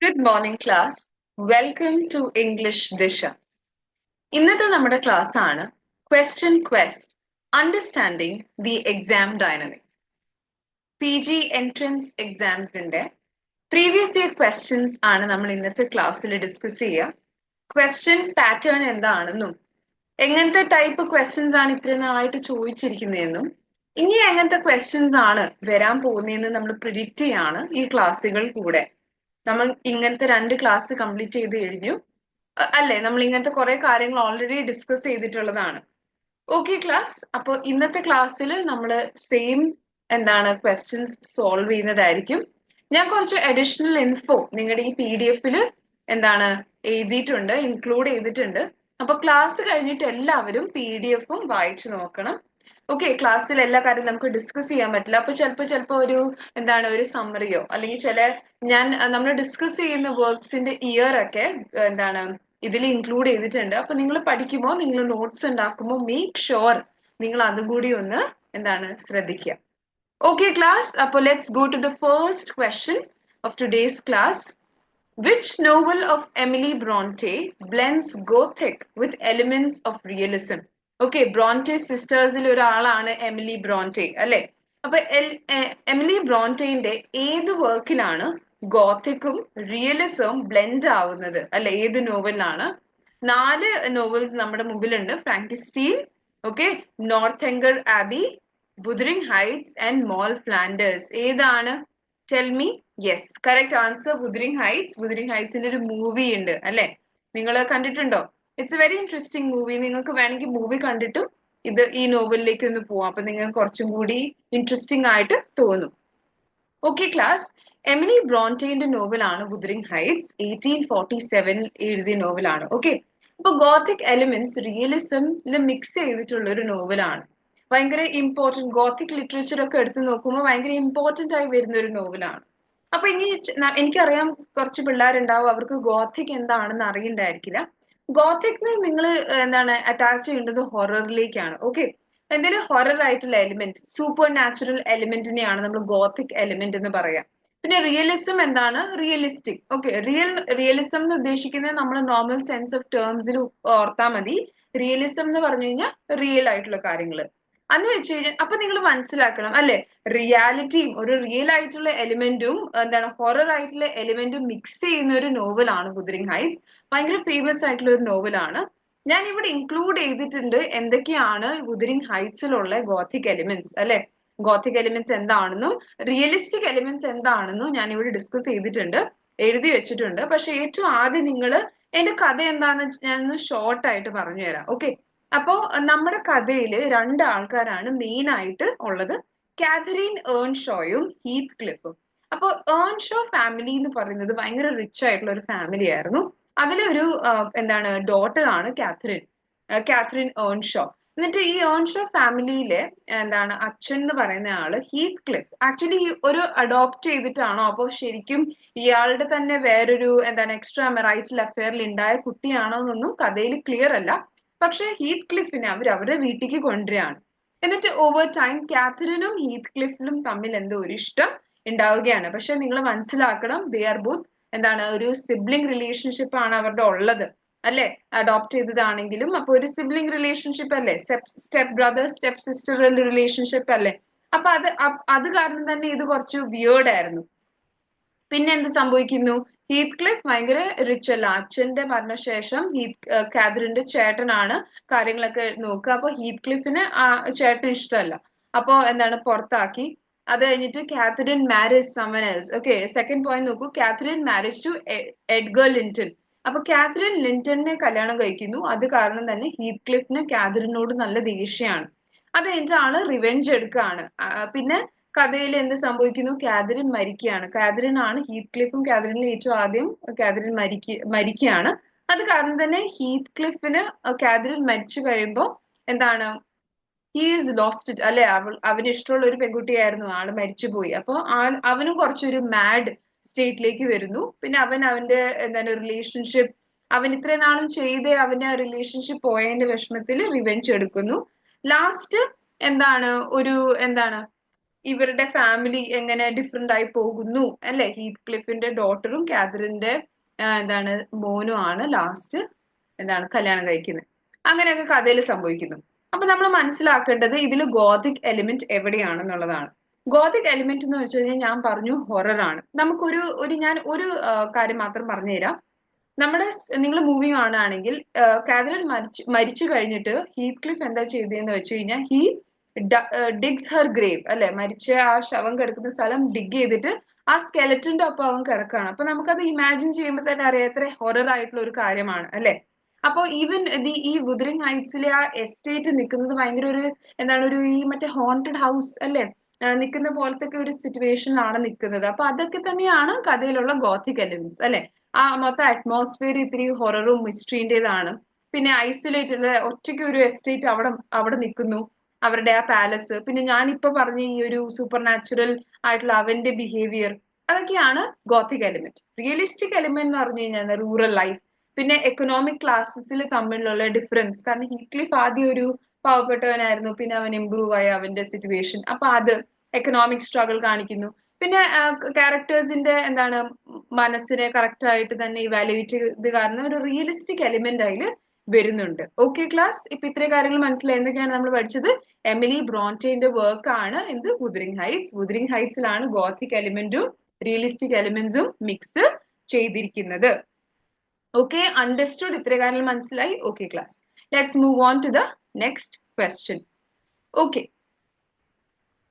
Good morning, class. Welcome to English Disha. ഇന്നത്തെ നമ്മുടെ class ആണ് Question Quest Understanding the Exam Dynamics. PG Entrance Examsന്റെ previous year questions ആണ് നമ്മൾ ഇന്നത്തെ ക്ലാസ്സിൽ ഡിസ്കസ് ചെയ്യുക. ക്വസ്റ്റ്യൻ പാറ്റേൺ എന്താണെന്നും എങ്ങനത്തെ ടൈപ്പ് ക്വസ്റ്റ്യൻസ് ആണ് ഇത്രയും നാളായിട്ട് ചോദിച്ചിരിക്കുന്നതെന്നും ഇനി എങ്ങനത്തെ ക്വസ്റ്റ്യൻസ് ആണ് വരാൻ പോകുന്നതെന്ന് നമ്മൾ പ്രിഡിക്റ്റ് ചെയ്യാണ് ഈ ക്ലാസ്സുകൾ കൂടെ. നമ്മൾ ഇങ്ങനത്തെ 2 ക്ലാസ് കംപ്ലീറ്റ് ചെയ്ത് കഴിഞ്ഞു അല്ലേ? നമ്മൾ ഇങ്ങനത്തെ കുറെ കാര്യങ്ങൾ ഓൾറെഡി ഡിസ്കസ് ചെയ്തിട്ടുള്ളതാണ്. ഓക്കെ ക്ലാസ്, അപ്പോൾ ഇന്നത്തെ ക്ലാസ്സിൽ നമ്മൾ സെയിം ക്വസ്റ്റ്യൻസ് സോൾവ് ചെയ്യുന്നതായിരിക്കും. ഞാൻ കുറച്ച് അഡീഷണൽ ഇൻഫോ നിങ്ങളുടെ ഈ PDF എഴുതിയിട്ടുണ്ട്, ഇൻക്ലൂഡ് ചെയ്തിട്ടുണ്ട്. അപ്പൊ ക്ലാസ് കഴിഞ്ഞിട്ട് എല്ലാവരും PDF-ഉം വായിച്ചു നോക്കണം. ഓക്കെ, ക്ലാസ്സിൽ എല്ലാ കാര്യവും നമുക്ക് ഡിസ്കസ് ചെയ്യാൻ പറ്റില്ല. അപ്പൊ ചിലപ്പോ ഒരു സമ്മറിയോ അല്ലെങ്കിൽ നമ്മൾ ഡിസ്കസ് ചെയ്യുന്ന വർക്ക്സിന്റെ ഇയർ ഒക്കെ ഇതിൽ ഇൻക്ലൂഡ് ചെയ്തിട്ടുണ്ട്. അപ്പൊ നിങ്ങൾ പഠിക്കുമ്പോൾ, നിങ്ങൾ നോട്ട്സ് ഉണ്ടാക്കുമ്പോൾ മേക്ക് ഷുവർ നിങ്ങൾ അതും കൂടി ഒന്ന് ശ്രദ്ധിക്കുക. Okay class, let's go to the first question of today's class. Which novel of Emily Bronte blends Gothic with elements of realism? Okay, Bronte sisters-il ഒരാളാണ് എമിലി ബ്രോണ്ടെ അല്ലേ? അപ്പൊ എമിലി ബ്രോണ്ടെന്റെ ഏത് വർക്കിലാണ് ഗോത്തിക്കും റിയലിസവും ബ്ലെൻഡ് ആവുന്നത് അല്ലെ? ഏത് നോവലിലാണ്? 4 നോവൽസ് നമ്മുടെ മുമ്പിലുണ്ട്. Frankenstein, okay, Northanger Abbey, Wuthering Heights and Moll Flanders. ഏതാണ്? Tell me. Yes, correct answer Wuthering Heights. Wuthering Heights ന്റെ ഒരു മൂവി ഉണ്ട് അല്ലെ? നിങ്ങൾ കണ്ടിട്ടുണ്ടോ? It's a very interesting movie. നിങ്ങൾക്ക് വേണമെങ്കിൽ മൂവി കണ്ടിട്ടും ഈ നോവലിലേക്ക് ഒന്ന് പോവാം. അപ്പൊ നിങ്ങൾക്ക് കുറച്ചും കൂടി ഇൻട്രസ്റ്റിംഗ് ആയിട്ട് തോന്നും. ഓക്കെ ക്ലാസ്, എമിലി ബ്രോണ്ടെന്റെ നോവലാണ് Wuthering Heights. 1847 എഴുതിയ നോവലാണ്. ഓക്കെ, അപ്പൊ ഗോത്തിക് എലിമെന്റ്സ് റിയലിസമിൽ മിക്സ് ചെയ്തിട്ടുള്ള ഒരു നോവലാണ്. ഭയങ്കര ഇമ്പോർട്ടൻറ്റ്, ഗോത്തിക് ലിറ്ററേച്ചർ ഒക്കെ എടുത്തു നോക്കുമ്പോൾ ഭയങ്കര ഇമ്പോർട്ടൻ്റ് ആയി വരുന്ന ഒരു നോവലാണ്. അപ്പൊ എനിക്കറിയാം കുറച്ച് പിള്ളേരുണ്ടാവും അവർക്ക് ഗോത്തിക് എന്താണെന്ന് അറിയണ്ടായിരിക്കില്ല. ഗോത്തിക് നിങ്ങൾ അറ്റാച്ച് ചെയ്യേണ്ടത് ഹൊററിലേക്കാണ്. ഓക്കെ, എന്തെങ്കിലും ഹൊറർ ആയിട്ടുള്ള എലിമെന്റ്, സൂപ്പർ നാച്ചുറൽ എലിമെന്റിനെയാണ് നമ്മൾ ഗോത്തിക് എലിമെന്റ് എന്ന് പറയാം. പിന്നെ റിയലിസം എന്താണ്? റിയലിസ്റ്റിക്. ഓക്കെ, റിയലിസം എന്ന് ഉദ്ദേശിക്കുന്നത് നമ്മൾ നോർമൽ സെൻസ് ഓഫ് ടേംസിൽ ഓർത്താൽ മതി. റിയലിസം എന്ന് പറഞ്ഞു കഴിഞ്ഞാൽ റിയൽ ആയിട്ടുള്ള കാര്യങ്ങൾ അന്ന് വെച്ച് കഴിഞ്ഞാൽ അപ്പൊ നിങ്ങൾ മനസ്സിലാക്കണം അല്ലെ, റിയാലിറ്റിയും ഒരു റിയൽ ആയിട്ടുള്ള എലിമെന്റും ഹൊറർ ആയിട്ടുള്ള എലിമെന്റും മിക്സ് ചെയ്യുന്ന ഒരു നോവലാണ് Wuthering Heights. ഭയങ്കര ഫേമസ് ആയിട്ടുള്ള ഒരു നോവലാണ്. ഞാൻ ഇവിടെ ഇൻക്ലൂഡ് ചെയ്തിട്ടുണ്ട് എന്തൊക്കെയാണ് Wuthering Heights-ലുള്ള ഗോത്തിക് എലിമെന്റ്സ് അല്ലെ. ഗോത്തിക് എലിമെന്റ്സ് എന്താണെന്നും റിയലിസ്റ്റിക് എലിമെന്റ്സ് എന്താണെന്നും ഞാൻ ഇവിടെ ഡിസ്കസ് ചെയ്തിട്ടുണ്ട്, എഴുതി വെച്ചിട്ടുണ്ട്. പക്ഷെ ഏറ്റവും ആദ്യം നിങ്ങൾ എന്റെ കഥ എന്താണെന്ന് ഞാനൊന്ന് ഷോർട്ട് ആയിട്ട് പറഞ്ഞു തരാം. ഓക്കെ, അപ്പോ നമ്മുടെ കഥയിൽ 2 ആൾക്കാരാണ് മെയിൻ ആയിട്ട് ഉള്ളത്, കാതറീൻ ഏൺഷോയും ഹീത്ത് ക്ലിഫും. അപ്പൊ ഏൺഷോ ഫാമിലി എന്ന് പറയുന്നത് ഭയങ്കര റിച്ച് ആയിട്ടുള്ള ഒരു ഫാമിലി ആയിരുന്നു. അതിലൊരു ഡോട്ടർ ആണ് കാതറിൻ ഏൺഷോ. എന്നിട്ട് ഈ ഏൺഷോ ഫാമിലിയിലെ അച്ഛൻ എന്ന് പറയുന്ന ആള് ഹീത്ത് ക്ലിഫ്. ആക്ച്വലി ഒരു അഡോപ്റ്റ് ചെയ്തിട്ടാണോ അപ്പൊ ശരിക്കും ഇയാളുടെ തന്നെ വേറൊരു എക്സ്ട്രാ മെറൈറ്റൽ അഫെയറിൽ ഉണ്ടായ കുട്ടിയാണോ എന്നൊന്നും കഥയിൽ ക്ലിയർ അല്ല. പക്ഷെ ഹീത്ത് ക്ലിഫിനെ അവരുടെ വീട്ടിലേക്ക് കൊണ്ടുവരികയാണ്. എന്നിട്ട് ഓവർ ടൈം കാതറിനും ഹീത്ത് ക്ലിഫിനും തമ്മിൽ എന്തോ ഒരു ഇഷ്ടം ഉണ്ടാവുകയാണ്. പക്ഷെ നിങ്ങൾ മനസ്സിലാക്കണം, ദേ ആർ ബോത്ത് ഒരു സിബ്ലിംഗ് റിലേഷൻഷിപ്പ് ആണ് അവരുടെ ഉള്ളത് അല്ലെ? അഡോപ്റ്റ് ചെയ്തതാണെങ്കിലും അപ്പൊ ഒരു സിബ്ലിംഗ് റിലേഷൻഷിപ്പ് അല്ലേ, step brother step sister relationship അല്ലേ? അപ്പൊ അത് കാരണം തന്നെ ഇത് കുറച്ച് വിയേർഡ് ആയിരുന്നു. പിന്നെ എന്ത് സംഭവിക്കുന്നു? ഹീത്ത് ക്ലിഫ് ഭയങ്കര റിച്ച് അല്ല. അച്ഛന്റെ മരണശേഷം കാതറിന്റെ ചേട്ടനാണ് കാര്യങ്ങളൊക്കെ നോക്കുക. അപ്പൊ ഹീത്ത് ക്ലിഫിന് ആ ചേട്ടന് ഇഷ്ടമല്ല. അപ്പൊ പുറത്താക്കി. അത് കഴിഞ്ഞിട്ട് Catherine marriage someone. Okay, second point നോക്കൂ. Catherine marriage to Edgar Linton. അപ്പൊ കാതറിൻ ലിന്റണിനെ കല്യാണം കഴിക്കുന്നു. അത് കാരണം തന്നെ ഹീത്ത് ക്ലിഫിന് കാതറിനോട് നല്ല ദേഷ്യമാണ്. അത് കഴിഞ്ഞിട്ട് ആള് റിവെഞ്ച് എടുക്കുകയാണ്. പിന്നെ കഥയിൽ എന്ത് സംഭവിക്കുന്നു? കാതറിൻ മരിക്കുകയാണ്. കാതറിൻ ആണ് ഹീത്ത് ക്ലിഫും കാതറിനിൽ ഏറ്റവും ആദ്യം കാതറിൻ മരിക്കുകയാണ്. അത് കാരണം തന്നെ ഹീത്ത് ക്ലിഫിന് കാതറിൻ മരിച്ചു കഴിയുമ്പോൾ ഹീ ഈസ് ലോസ്റ്റ് ഇറ്റ് അല്ലെ. അവന് ഇഷ്ടമുള്ള ഒരു പെൺകുട്ടിയായിരുന്നു, ആള് മരിച്ചുപോയി. അപ്പൊ അവനും കുറച്ചൊരു മാഡ് സ്റ്റേറ്റിലേക്ക് വരുന്നു. പിന്നെ അവന്റെ റിലേഷൻഷിപ്പ്, അവൻ ഇത്രയും നാളും ചെയ്ത് അവന്റെ ആ റിലേഷൻഷിപ്പ് പോയതിന്റെ വിഷമത്തിൽ റിവെഞ്ച് എടുക്കുന്നു. ലാസ്റ്റ് ഒരു ഇവരുടെ ഫാമിലി എങ്ങനെ ഡിഫറെന്റ് ആയി പോകുന്നു അല്ലെ. ഹീത്ത് ക്ലിഫിന്റെ ഡോട്ടറും കാതറിന്റെ എന്താണ് മോനും ആണ് ലാസ്റ്റ് എന്താണ് കല്യാണം കഴിക്കുന്നത്. അങ്ങനെയൊക്കെ കഥയിൽ സംഭവിക്കുന്നു. അപ്പൊ നമ്മൾ മനസ്സിലാക്കേണ്ടത് ഇതിൽ ഗോഥിക് എലിമെന്റ് എവിടെയാണെന്നുള്ളതാണ്. ഗോഥിക് എലിമെന്റ് എന്ന് വെച്ച് കഴിഞ്ഞാൽ ഞാൻ പറഞ്ഞു ഹൊറർ ആണ്. നമുക്കൊരു ഞാൻ ഒരു കാര്യം മാത്രം പറഞ്ഞുതരാം. നമ്മുടെ നിങ്ങൾ മൂവി കാണുകയാണെങ്കിൽ കാതറിൻ മരിച്ചു കഴിഞ്ഞിട്ട് ഹീത്ത് ക്ലിഫ് എന്താ ചെയ്തതെന്ന് വെച്ച് കഴിഞ്ഞാൽ ഡിഗ്സ് ഹെർ ഗ്രേവ് അല്ലെ. മരിച്ച ആ ശവം കിടക്കുന്ന സ്ഥലം ഡിഗ് ചെയ്തിട്ട് ആ സ്കെലറ്റിന്റെ ഒപ്പം അവൻ കിടക്കുകയാണ്. അപ്പൊ നമുക്കത് ഇമാജിൻ ചെയ്യുമ്പോൾ തന്നെ അറിയാം എത്ര ഹൊറർ ആയിട്ടുള്ള ഒരു കാര്യമാണ് അല്ലെ. അപ്പൊ ഈവൻ ഈ വുദറിംഗ് ഹൈറ്റ്സിലെ ആ എസ്റ്റേറ്റ് നിൽക്കുന്നത് ഭയങ്കര ഒരു എന്താണ് ഒരു ഈ മറ്റേ ഹോണ്ടഡ് ഹൗസ് അല്ലെ നിൽക്കുന്ന പോലത്തെ ഒരു സിറ്റുവേഷനിലാണ് നിൽക്കുന്നത്. അപ്പൊ അതൊക്കെ തന്നെയാണ് കഥയിലുള്ള ഗോഥിക് എലിമെന്റ്സ് അല്ലെ. ആ മൊത്തം അറ്റ്മോസ്ഫിയർ ഇത്തിരി ഹൊററും മിസ്റ്ററിന്റേതാണ്. പിന്നെ ഐസൊലേറ്റഡ് ഒറ്റയ്ക്ക് ഒരു എസ്റ്റേറ്റ് അവിടെ നിൽക്കുന്നു, അവരുടെ ആ പാലസ്. പിന്നെ ഞാനിപ്പോ പറഞ്ഞ ഈ ഒരു സൂപ്പർ നാച്ചുറൽ ആയിട്ടുള്ള അവന്റെ ബിഹേവിയർ, അതൊക്കെയാണ് ഗോഥിക് എലിമെന്റ്. റിയലിസ്റ്റിക് എലിമെന്റ് എന്ന് പറഞ്ഞു കഴിഞ്ഞാൽ റൂറൽ ലൈഫ്, പിന്നെ എക്കണോമിക് ക്ലാസ്സസിൽ തമ്മിലുള്ള ഡിഫറൻസ്. കാരണം ഹീത്ക്ലിഫ് ആദ്യം ഒരു പാവപ്പെട്ടവനായിരുന്നു, പിന്നെ അവൻ ഇമ്പ്രൂവ് ആയി അവന്റെ സിറ്റുവേഷൻ. അപ്പൊ അത് എക്കണോമിക് സ്ട്രഗിൾ കാണിക്കുന്നു. പിന്നെ ക്യാരക്ടേഴ്സിന്റെ എന്താണ് മനസ്സിനെ കറക്റ്റ് ആയിട്ട് തന്നെ ഇവാലുവേറ്റ് ചെയ്ത് കാരണം ഒരു റിയലിസ്റ്റിക് എലിമെന്റ് അതിൽ വരുന്നുണ്ട്. ഓക്കെ ക്ലാസ്, ഇപ്പൊ ഇത്രയും കാര്യങ്ങൾ മനസ്സിലായി. എന്തൊക്കെയാണ് നമ്മൾ പഠിച്ചത്? എമിലി ബ്രോൺറ്റെന്റെ വർക്ക് ആണ് എന്ത് വുദറിംഗ് ഹൈറ്റ്സ്. വുദറിംഗ് ഹൈറ്റ്സിലാണ് ഗോഥിക് എലിമെന്റും റിയലിസ്റ്റിക് എലിമെന്റ്സും മിക്സ് ചെയ്തിരിക്കുന്നത്. Okay, understood? ഇത്രയും കാര്യങ്ങൾ മനസ്സിലായി? Okay class, let's move on to the next question. Okay,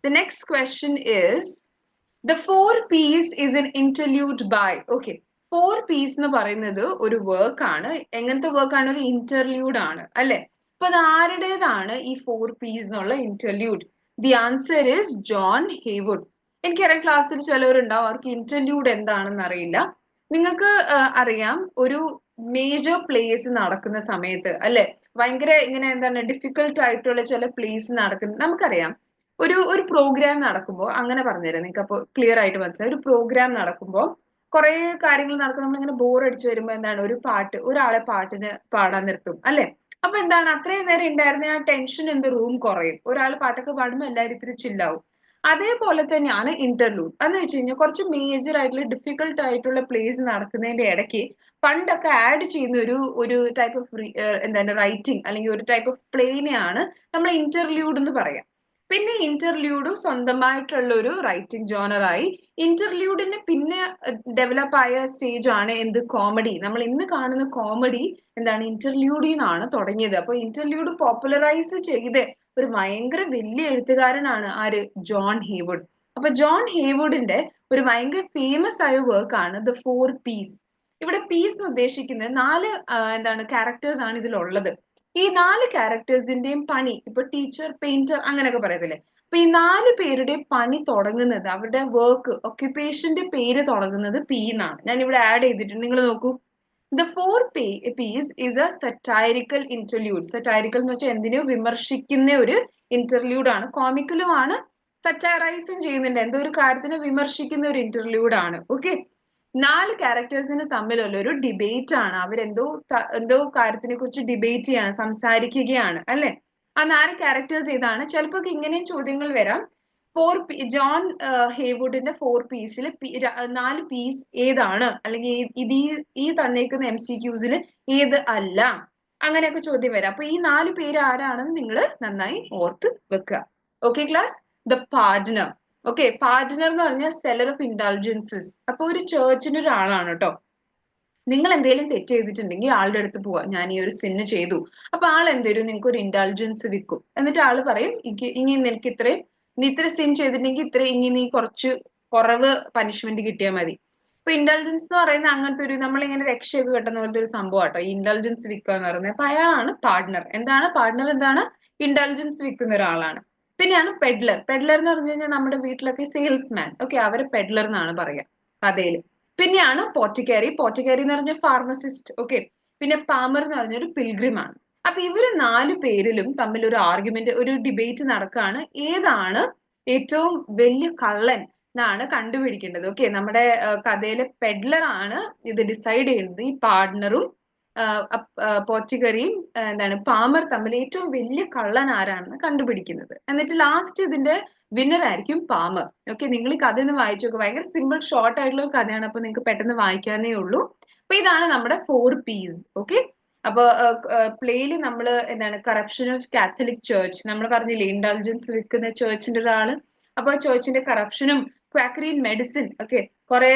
the next question is the 4 P's is an interlude by. Okay, 4 P's എന്ന് പറയുന്നത് ഒരു വർക്ക് ആണ്. എങ്ങനത്തെ വർക്ക് ആണ്? ഒരു ഇന്റർല്യൂഡ് ആണ് അല്ലെ. അപ്പൊ അത് ആരുടേതാണ് ഈ 4 P's എന്നുള്ള interlude? The answer is John Heywood. എനിക്കറിയാം ക്ലാസ്സിൽ ചിലവരുണ്ടാവും അവർക്ക് ഇന്റർല്യൂഡ് എന്താണെന്ന് അറിയില്ല. നിങ്ങൾക്ക് അറിയാം ഒരു മേജർ പ്ലേസ് നടക്കുന്ന സമയത്ത് അല്ലെ, ഭയങ്കര ഇങ്ങനെ എന്താണ് ഡിഫിക്കൽട്ട് ആയിട്ടുള്ള ചില പ്ലേസ് നടക്കുന്ന നമുക്കറിയാം. ഒരു പ്രോഗ്രാം നടക്കുമ്പോൾ, അങ്ങനെ പറഞ്ഞുതരാം നിങ്ങൾക്ക് അപ്പൊ ക്ലിയർ ആയിട്ട് മനസ്സിലായി. ഒരു പ്രോഗ്രാം നടക്കുമ്പോൾ കുറെ കാര്യങ്ങൾ നടക്കും. നമ്മളിങ്ങനെ ബോർ അടിച്ചു വരുമ്പോൾ എന്താണ് ഒരു പാട്ട്, ഒരാളെ പാട്ടിന് പാടാൻ നിർത്തും അല്ലെ. അപ്പൊ എന്താണ് അത്രയും നേരം ഉണ്ടായിരുന്ന ആ ടെൻഷൻ റൂം കുറയും. ഒരാൾ പാട്ടൊക്കെ പാടുമ്പോൾ എല്ലാവരും ഇത്തിരി ചില്ലാവും. അതേപോലെ തന്നെയാണ് ഇന്റർലൂഡ് എന്ന് വെച്ച് കഴിഞ്ഞാൽ കുറച്ച് മേജർ ആയിട്ടുള്ള ഡിഫിക്കൽട്ട് ആയിട്ടുള്ള പ്ലേസ് നടക്കുന്നതിന്റെ ഇടയ്ക്ക് പണ്ടൊക്കെ ആഡ് ചെയ്യുന്ന ഒരു ടൈപ്പ് ഓഫ് എന്താണ് റൈറ്റിംഗ് അല്ലെങ്കിൽ ഒരു ടൈപ്പ് ഓഫ് പ്ലേനെയാണ് നമ്മൾ ഇന്റർലൂഡ് എന്ന് പറയാം. പിന്നെ ഇന്റർലൂഡ് സ്വന്തമായിട്ടുള്ള ഒരു റൈറ്റിംഗ് ജോണറായി. ഇന്റർലൂഡിന് പിന്നെ ഡെവലപ്പ് ആയ സ്റ്റേജ് ആണ് എന്ത്? കോമഡി. നമ്മൾ ഇന്ന് കാണുന്ന കോമഡി എന്താണ് ഇന്റർലൂഡിൽ നിന്നാണ് തുടങ്ങിയത്. അപ്പൊ ഇന്റർലൂഡ് പോപ്പുലറൈസ് ചെയ്ത് ഒരു ഭയങ്കര വലിയ എഴുത്തുകാരനാണ് ആര്? ജോൺ ഹേവുഡ്. അപ്പൊ ജോൺ ഹേവുഡിന്റെ ഒരു ഭയങ്കര ഫേമസ് ആയ വർക്ക് ആണ് ദ 4 P's. ഇവിടെ പീസ് എന്ന് ഉദ്ദേശിക്കുന്നത് 4 എന്താണ് ക്യാരക്ടേഴ്സ് ആണ് ഇതിലുള്ളത്. ഈ 4 ക്യാരക്ടേഴ്സിന്റെയും പണി, ഇപ്പൊ ടീച്ചർ, പെയിന്റർ അങ്ങനെയൊക്കെ പറയത്തില്ലേ. അപ്പൊ ഈ 4 പേരുടെയും പണി തുടങ്ങുന്നത്, അവരുടെ വർക്ക് ഒക്യുപ്പേഷന്റെ പേര് തുടങ്ങുന്നത് പി എന്നാണ്. ഞാൻ ഇവിടെ ആഡ് ചെയ്തിട്ടുണ്ട്, നിങ്ങൾ നോക്കൂ. The 4 P's is a satirical interlude. Satirical എന്ന് വെച്ചാൽ എന്തിനെയോ വിമർശിക്കുന്ന ഒരു ഇന്റർലൂഡ് ആണ്. കോമിക്കലും ആണ്, സറ്റൈറൈസും ചെയ്യുന്നുണ്ട്. എന്തോ ഒരു കാര്യത്തിനെ വിമർശിക്കുന്ന ഒരു ഇന്റർലൂഡ് ആണ്. ഓക്കെ, 4 ക്യാരക്ടേഴ്സിന് തമ്മിലുള്ള ഒരു ഡിബേറ്റ് ആണ്. എന്തോ കാര്യത്തിനെ കുറിച്ച് ഡിബേറ്റ് ചെയ്യാണ്, സംസാരിക്കുകയാണ് അല്ലെ. ആ 4 ക്യാരക്ടേഴ്സ് ഏതാണ്? ചിലപ്പോ ഇങ്ങനെയും ചോദ്യങ്ങൾ വരാം. ജോൺ ഹേവുഡിന്റെ 4 P'സിൽ 4 P's ഏതാണ്, അല്ലെങ്കിൽ ഈ തന്നേക്കുന്ന MCQസിൽ ഏത് അല്ല, അങ്ങനെയൊക്കെ ചോദ്യം വരാം. അപ്പൊ ഈ 4 പേര് ആരാണെന്ന് നിങ്ങൾ നന്നായി ഓർത്ത് വെക്കുക. Okay class, the partner. Okay, partner എന്ന് പറഞ്ഞാൽ സെല്ലർ ഓഫ് ഇൻഡൾജൻസസ്. അപ്പൊ ഒരു ചേർച്ചിന്റെ ഒരാളാണ് കേട്ടോ. നിങ്ങൾ എന്തെങ്കിലും തെറ്റ് ചെയ്തിട്ടുണ്ടെങ്കിൽ ആളുടെ അടുത്ത് പോവാ, ഞാൻ ഈ ഒരു സിന്ന് ചെയ്തു. അപ്പൊ ആൾ എന്തേലും നിങ്ങൾക്ക് ഒരു ഇൻഡൾജൻസ് വിൽക്കും. എന്നിട്ട് ആള് പറയും ഇനി നിനക്ക് നീ ഇത്ര സിൻ ചെയ്തിട്ടുണ്ടെങ്കിൽ ഇനി നീ കുറവ് പനിഷ്മെന്റ് കിട്ടിയാൽ മതി. ഇപ്പൊ ഇൻഡൾജൻസ് എന്ന് പറയുന്നത് അങ്ങനത്തെ ഒരു നമ്മളിങ്ങനെ രക്ഷയൊക്കെ കിട്ടുന്ന പോലത്തെ ഒരു സംഭവം കേട്ടോ, ഇൻഡൾജൻസ് വിൽക്കുക എന്ന് പറയുന്നത്. അപ്പൊ അയാളാണ് പാർട്ട്ണർ. പാർട്ട്ണർ എന്താണ്? ഇൻഡൾജൻസ് വിൽക്കുന്ന ഒരാളാണ്. പിന്നെയാണ് പെഡ്ലർ. പെഡ്ലർ എന്ന് പറഞ്ഞു കഴിഞ്ഞാൽ നമ്മുടെ വീട്ടിലൊക്കെ സെയിൽസ്മാൻ. ഓക്കെ, അവരെ പെഡ്ലർ എന്നാണ് പറയാ കഥയില്. പിന്നെയാണ് പോർട്ടിക്കറി. പോർട്ടിക്കറി എന്ന് പറഞ്ഞ ഫാർമസിസ്റ്റ്. ഓക്കെ, പിന്നെ പാമർ എന്ന് പറഞ്ഞ ഒരു പിൽഗ്രിം ആണ്. അപ്പൊ ഇവര് 4 പേരിലും തമ്മിൽ ഒരു ആർഗ്യുമെന്റ്, ഒരു ഡിബേറ്റ് നടക്കുകയാണ്. ഏതാണ് ഏറ്റവും വലിയ കള്ളൻ എന്നാണ് കണ്ടുപിടിക്കേണ്ടത്. ഓക്കെ, നമ്മുടെ കഥയിലെ പെഡ്ലർ ആണ് ഇത് ഡിസൈഡ് ചെയ്യുന്നത്. ഈ പാർട്ട്ണറും പോർട്ടിക്കറിയും പാമർ തമ്മിൽ ഏറ്റവും വലിയ കള്ളൻ ആരാണെന്ന് കണ്ടുപിടിക്കുന്നത്. എന്നിട്ട് ലാസ്റ്റ് ഇതിന്റെ വിന്നർ ആയിരിക്കും പാമർ. ഓക്കെ, നിങ്ങൾ ഈ കഥ ഒന്ന് വായിച്ചു നോക്കുക. ഭയങ്കര സിമ്പിൾ ഷോർട്ട് ആയിട്ടുള്ള ഒരു കഥയാണ്. അപ്പൊ നിങ്ങൾക്ക് പെട്ടെന്ന് വായിക്കാനേ ഉള്ളൂ. അപ്പൊ ഇതാണ് നമ്മുടെ 4 P's. ഓക്കെ, അപ്പൊ പ്ലേയിൽ നമ്മൾ എന്താണ് കറപ്ഷൻ ഓഫ് കാത്തലിക് ചർച്ച്, നമ്മൾ പറഞ്ഞില്ലേ ഇൻഡൾജൻസ് വിൽക്കുന്ന ചേർച്ചിന്റെ ഒരാള്. അപ്പൊ ചേർച്ചിന്റെ കറപ്ഷനും ക്വാക്കറി ഇൻ മെഡിസിൻ. ഓക്കെ, കുറെ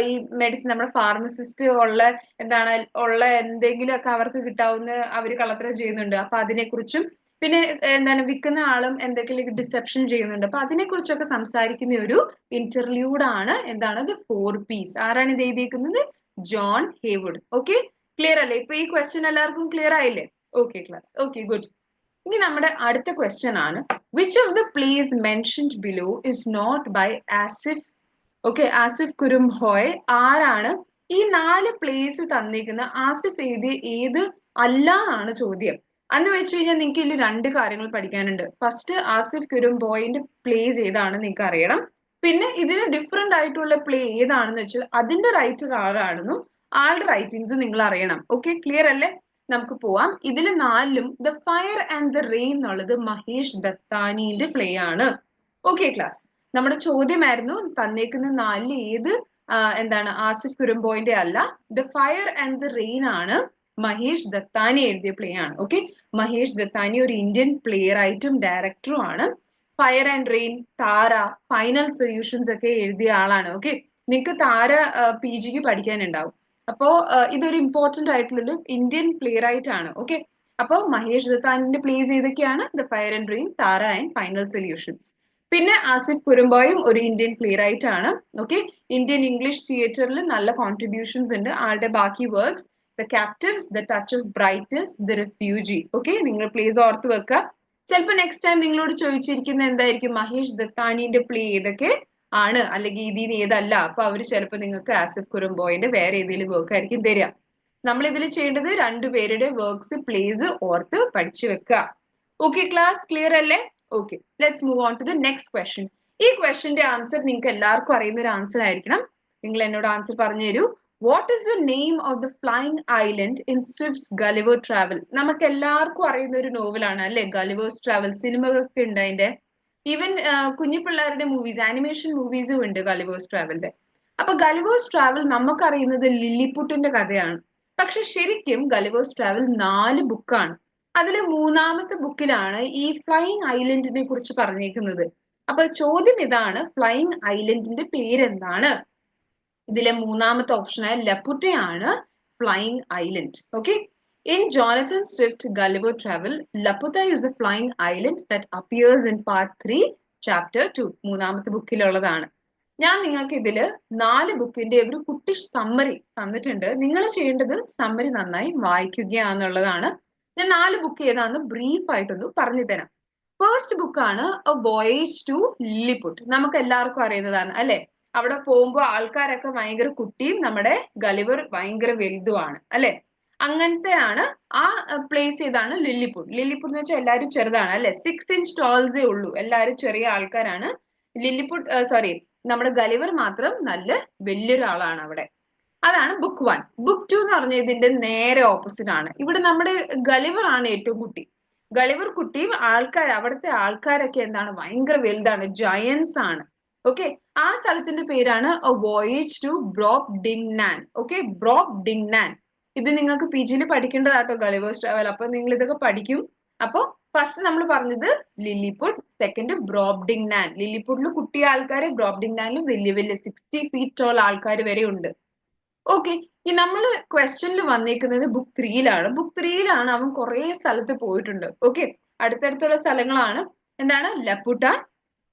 ഈ മെഡിസിൻ നമ്മുടെ ഫാർമസിസ്റ്റ് എന്താണ് ഉള്ള എന്തെങ്കിലുമൊക്കെ അവർക്ക് കിട്ടാവുന്ന അവര് കള്ളത്തരം ചെയ്യുന്നുണ്ട്. അപ്പൊ അതിനെക്കുറിച്ചും പിന്നെ എന്താണ് വിൽക്കുന്ന ആളും എന്തെങ്കിലും ഡിസെപ്ഷൻ ചെയ്യുന്നുണ്ട്. അപ്പൊ അതിനെക്കുറിച്ചൊക്കെ സംസാരിക്കുന്ന ഒരു ഇന്റർലൂഡാണ് എന്താണ് ദ 4 P's. ആരാണ് ഇത് എഴുതിയിരിക്കുന്നത്? ജോൺ ഹേവുഡ്. ഓക്കെ, ക്ലിയർ അല്ലേ? ഇപ്പൊ ഈ ക്വസ്റ്റ്യൻ എല്ലാവർക്കും ക്ലിയർ ആയില്ലേ? Okay class, okay good. ഇനി നമ്മുടെ അടുത്ത ക്വസ്റ്റ്യൻ ആണ്, which of the place mentioned below is not by Asif. Okay, Asif Currimbhoy. ആരാണ് ഈ 4 പ്ലേസ് തന്നിരിക്കുന്ന ആസിഫ് എഴുതിയ ഏത് അല്ല എന്നാണ് ചോദ്യം. അന്ന് വെച്ച് കഴിഞ്ഞാൽ നിങ്ങൾക്ക് ഇതിൽ 2 കാര്യങ്ങൾ പഠിക്കാനുണ്ട്. ഫസ്റ്റ്, ആസിഫ് കുരുംബോയിന്റെ പ്ലേസ് ഏതാണെന്ന് നിങ്ങൾക്ക് അറിയണം. പിന്നെ ഇതിന് ഡിഫറെന്റ് ആയിട്ടുള്ള പ്ലേ ഏതാണെന്ന് വെച്ചാൽ അതിന്റെ റൈറ്റർ ആരാണെന്നും ആളുടെ റൈറ്റിംഗ്സും നിങ്ങൾ അറിയണം. ഓക്കെ, ക്ലിയർ അല്ലേ? നമുക്ക് പോവാം. ഇതിൽ 4ലും the fire and the rain എന്നുള്ളത് മഹേഷ് ദത്താനിന്റെ പ്ലേ ആണ്. ഓക്കെ ക്ലാസ്, നമ്മുടെ ചോദ്യമായിരുന്നു തന്നേക്കുന്ന 4ൽ ഏത് എന്താണ് ആസിഫ് കുരുംബോയിന്റെ അല്ല. The fire and the rain ആണ് മഹേഷ് ദത്താനി എഴുതിയ പ്ലേ ആണ്. ഓക്കെ, മഹേഷ് ദത്താനി ഒരു ഇന്ത്യൻ പ്ലേ റൈറ്റും ഡയറക്ടറും ആണ്. Fire and Rain, Tara, Final Solutions ഒക്കെ എഴുതിയ ആളാണ്. ഓക്കെ, നിങ്ങൾക്ക് താര PGക്ക് പഠിക്കാനുണ്ടാവും. അപ്പോ ഇതൊരു ഇമ്പോർട്ടന്റ് ആയിട്ടുള്ള ഇന്ത്യൻ പ്ലേ റൈറ്റ് ആണ്. ഓക്കെ, അപ്പോൾ മഹേഷ് ദത്താനിന്റെ പ്ലേസ് ഏതൊക്കെയാണ്? The fire and Rain, Tara and Final Solutions. പിന്നെ ആസിഫ് കുരുംബോയും ഒരു ഇന്ത്യൻ പ്ലേ റൈറ്റ് ആണ്. ഓക്കെ, ഇന്ത്യൻ ഇംഗ്ലീഷ് തിയേറ്ററിൽ നല്ല കോൺട്രിബ്യൂഷൻസ് ഉണ്ട്. ആളുടെ ബാക്കി works the Captives, the Touch of Brightness, the Refugee. Okay, നിങ്ങൾ പ്ലേസ് ഓർത്ത് വെക്കുക. ചിലപ്പോൾ നെക്സ്റ്റ് ടൈം നിങ്ങളോട് ചോദിച്ചിരിക്കുന്ന എന്തായിരിക്കും, മഹേഷ് ദത്താനിന്റെ പ്ലേ ഏതൊക്കെ ആണ്, അല്ലെങ്കിൽ ഇതിന് ഏതല്ല. അപ്പൊ അവര് ചിലപ്പോൾ നിങ്ങൾക്ക് ആസിഫ് കുരുംബോയിന്റെ വേറെ ഏതെങ്കിലും വർക്ക് ആയിരിക്കും തരിക. നമ്മൾ ഇതിൽ ചെയ്യേണ്ടത് 2 പേരുടെ വർക്ക്സ് പ്ലേസ് ഓർത്ത് പഠിച്ചു വെക്കുക. ഓക്കെ ക്ലാസ്, ക്ലിയർ അല്ലേ? Okay, let's move on to the next question. ഈ ക്വസ്റ്റ്യന്റെ ആൻസർ നിങ്ങൾക്ക് എല്ലാവർക്കും അറിയുന്ന ഒരു ആൻസർ ആയിരിക്കണം. നിങ്ങൾ എന്നോട് ആൻസർ പറഞ്ഞു തരൂ. What is the name of the flying island in Swift's Gulliver travel? നമുക്ക് എല്ലാവർക്കും അറിയുന്ന ഒരു നോവലാണ് അല്ലെ, ഗളിവേഴ്സ് ട്രാവൽ. സിനിമകളൊക്കെ ഉണ്ട് അതിന്റെ. ഈവൻ കുഞ്ഞു പിള്ളേരുടെ മൂവീസ്, ആനിമേഷൻ മൂവീസും ഉണ്ട് ഗളിവേഴ്സ് ട്രാവലിന്റെ. അപ്പൊ ഗളിവേഴ്സ് ട്രാവൽ നമുക്കറിയുന്നത് ലില്ലിപുട്ടിന്റെ കഥയാണ്. പക്ഷെ ശരിക്കും ഗളിവേഴ്സ് ട്രാവൽ 4 ബുക്കാണ്. അതിലെ 3ാമത്തെ ബുക്കിലാണ് ഈ ഫ്ലൈയിങ് ഐലൻഡിനെ കുറിച്ച് പറഞ്ഞേക്കുന്നത്. അപ്പൊ ചോദ്യം ഇതാണ്, ഫ്ലൈയിങ് ഐലൻഡിന്റെ പേരെന്താണ്? ഇതിലെ 3ാമത്തെ ഓപ്ഷനായ ലപ്പുട്ടയാണ് flying island. Okay, in Jonathan Swift Gulliver Travel, Laputa is a flying island that appears in part 3, chapter 2. 3ാമത്തെ ബുക്കിലുള്ളതാണ്. ഞാൻ നിങ്ങൾക്ക് ഇതില് 4 ബുക്കിന്റെ ഒരു കുട്ടി സമ്മറി തന്നിട്ടുണ്ട്. നിങ്ങൾ ചെയ്യേണ്ടത് സമ്മറി നന്നായി വായിക്കുകയാണെന്നുള്ളതാണ്. ഞാൻ 4 ബുക്ക് ഏതാന്ന് ബ്രീഫ് ആയിട്ടൊന്ന് പറഞ്ഞു തരാം. ഫസ്റ്റ് ബുക്കാണ് എ വോയേജ് ടു ലില്ലിപുട്ട്. നമുക്ക് എല്ലാവർക്കും അറിയുന്നതാണ് അല്ലെ. അവിടെ പോകുമ്പോൾ ആൾക്കാരൊക്കെ ഭയങ്കര കുട്ടിയും നമ്മുടെ ഗളിവർ ഭയങ്കര വലുതുമാണ് അല്ലെ. അങ്ങനത്തെയാണ് ആ പ്ലേസ്. ഏതാണ്? ലില്ലിപുട്ട്. ലില്ലിപുട്ട് എന്ന് വെച്ചാൽ എല്ലാവരും ചെറുതാണ് അല്ലെ. 6 inch ടോൾസേ ഉള്ളൂ. എല്ലാവരും ചെറിയ ആൾക്കാരാണ്. ലില്ലിപുട്ട് സോറി, നമ്മുടെ ഗളിവർ മാത്രം നല്ല വലിയൊരാളാണ് അവിടെ. അതാണ് ബുക്ക് 1. ബുക്ക് 2 എന്ന് പറഞ്ഞ ഇതിന്റെ നേരെ ഓപ്പോസിറ്റ് ആണ്. ഇവിടെ നമ്മുടെ ഗളിവർ ആണ് ഏറ്റവും കുട്ടി. ഗളിവർ കുട്ടിയും അവിടുത്തെ ആൾക്കാരൊക്കെ എന്താണ്, ഭയങ്കര വലുതാണ്, ജയൻസ് ആണ്. ഓക്കെ, ആ സ്ഥലത്തിന്റെ പേരാണ് A voyage to Brok ഡിങ്നാൻ. Okay, Brok ഡിങ്നാൻ. ഇത് നിങ്ങൾക്ക് PGയിൽ പഠിക്കേണ്ടതാട്ടോ ഗളിവേഴ്സ് ട്രാവൽ. അപ്പൊ നിങ്ങൾ ഇതൊക്കെ പഠിക്കും. അപ്പൊ ഫസ്റ്റ് നമ്മൾ പറഞ്ഞത് ലില്ലിപുട്ട്, സെക്കൻഡ് ബ്രോബ്ഡിങ്നാൻ. ലില്ലിപുട്ടിൽ കുട്ടി ആൾക്കാർ, ബ്രോബ്ഡിങ്നാനിലും വലിയ വലിയ 60 feet ടോൾ ആൾക്കാർ വരെ ഉണ്ട്. ഓക്കെ, ഈ നമ്മൾ ക്വസ്റ്റ്യനിൽ വന്നേക്കുന്നത് ബുക്ക് 3യിലാണ്. ബുക്ക് 3യിലാണ് അവൻ കുറെ സ്ഥലത്ത് പോയിട്ടുണ്ട്. ഓക്കെ, അടുത്തടുത്തുള്ള സ്ഥലങ്ങളാണ്. എന്താണ്? Laputa,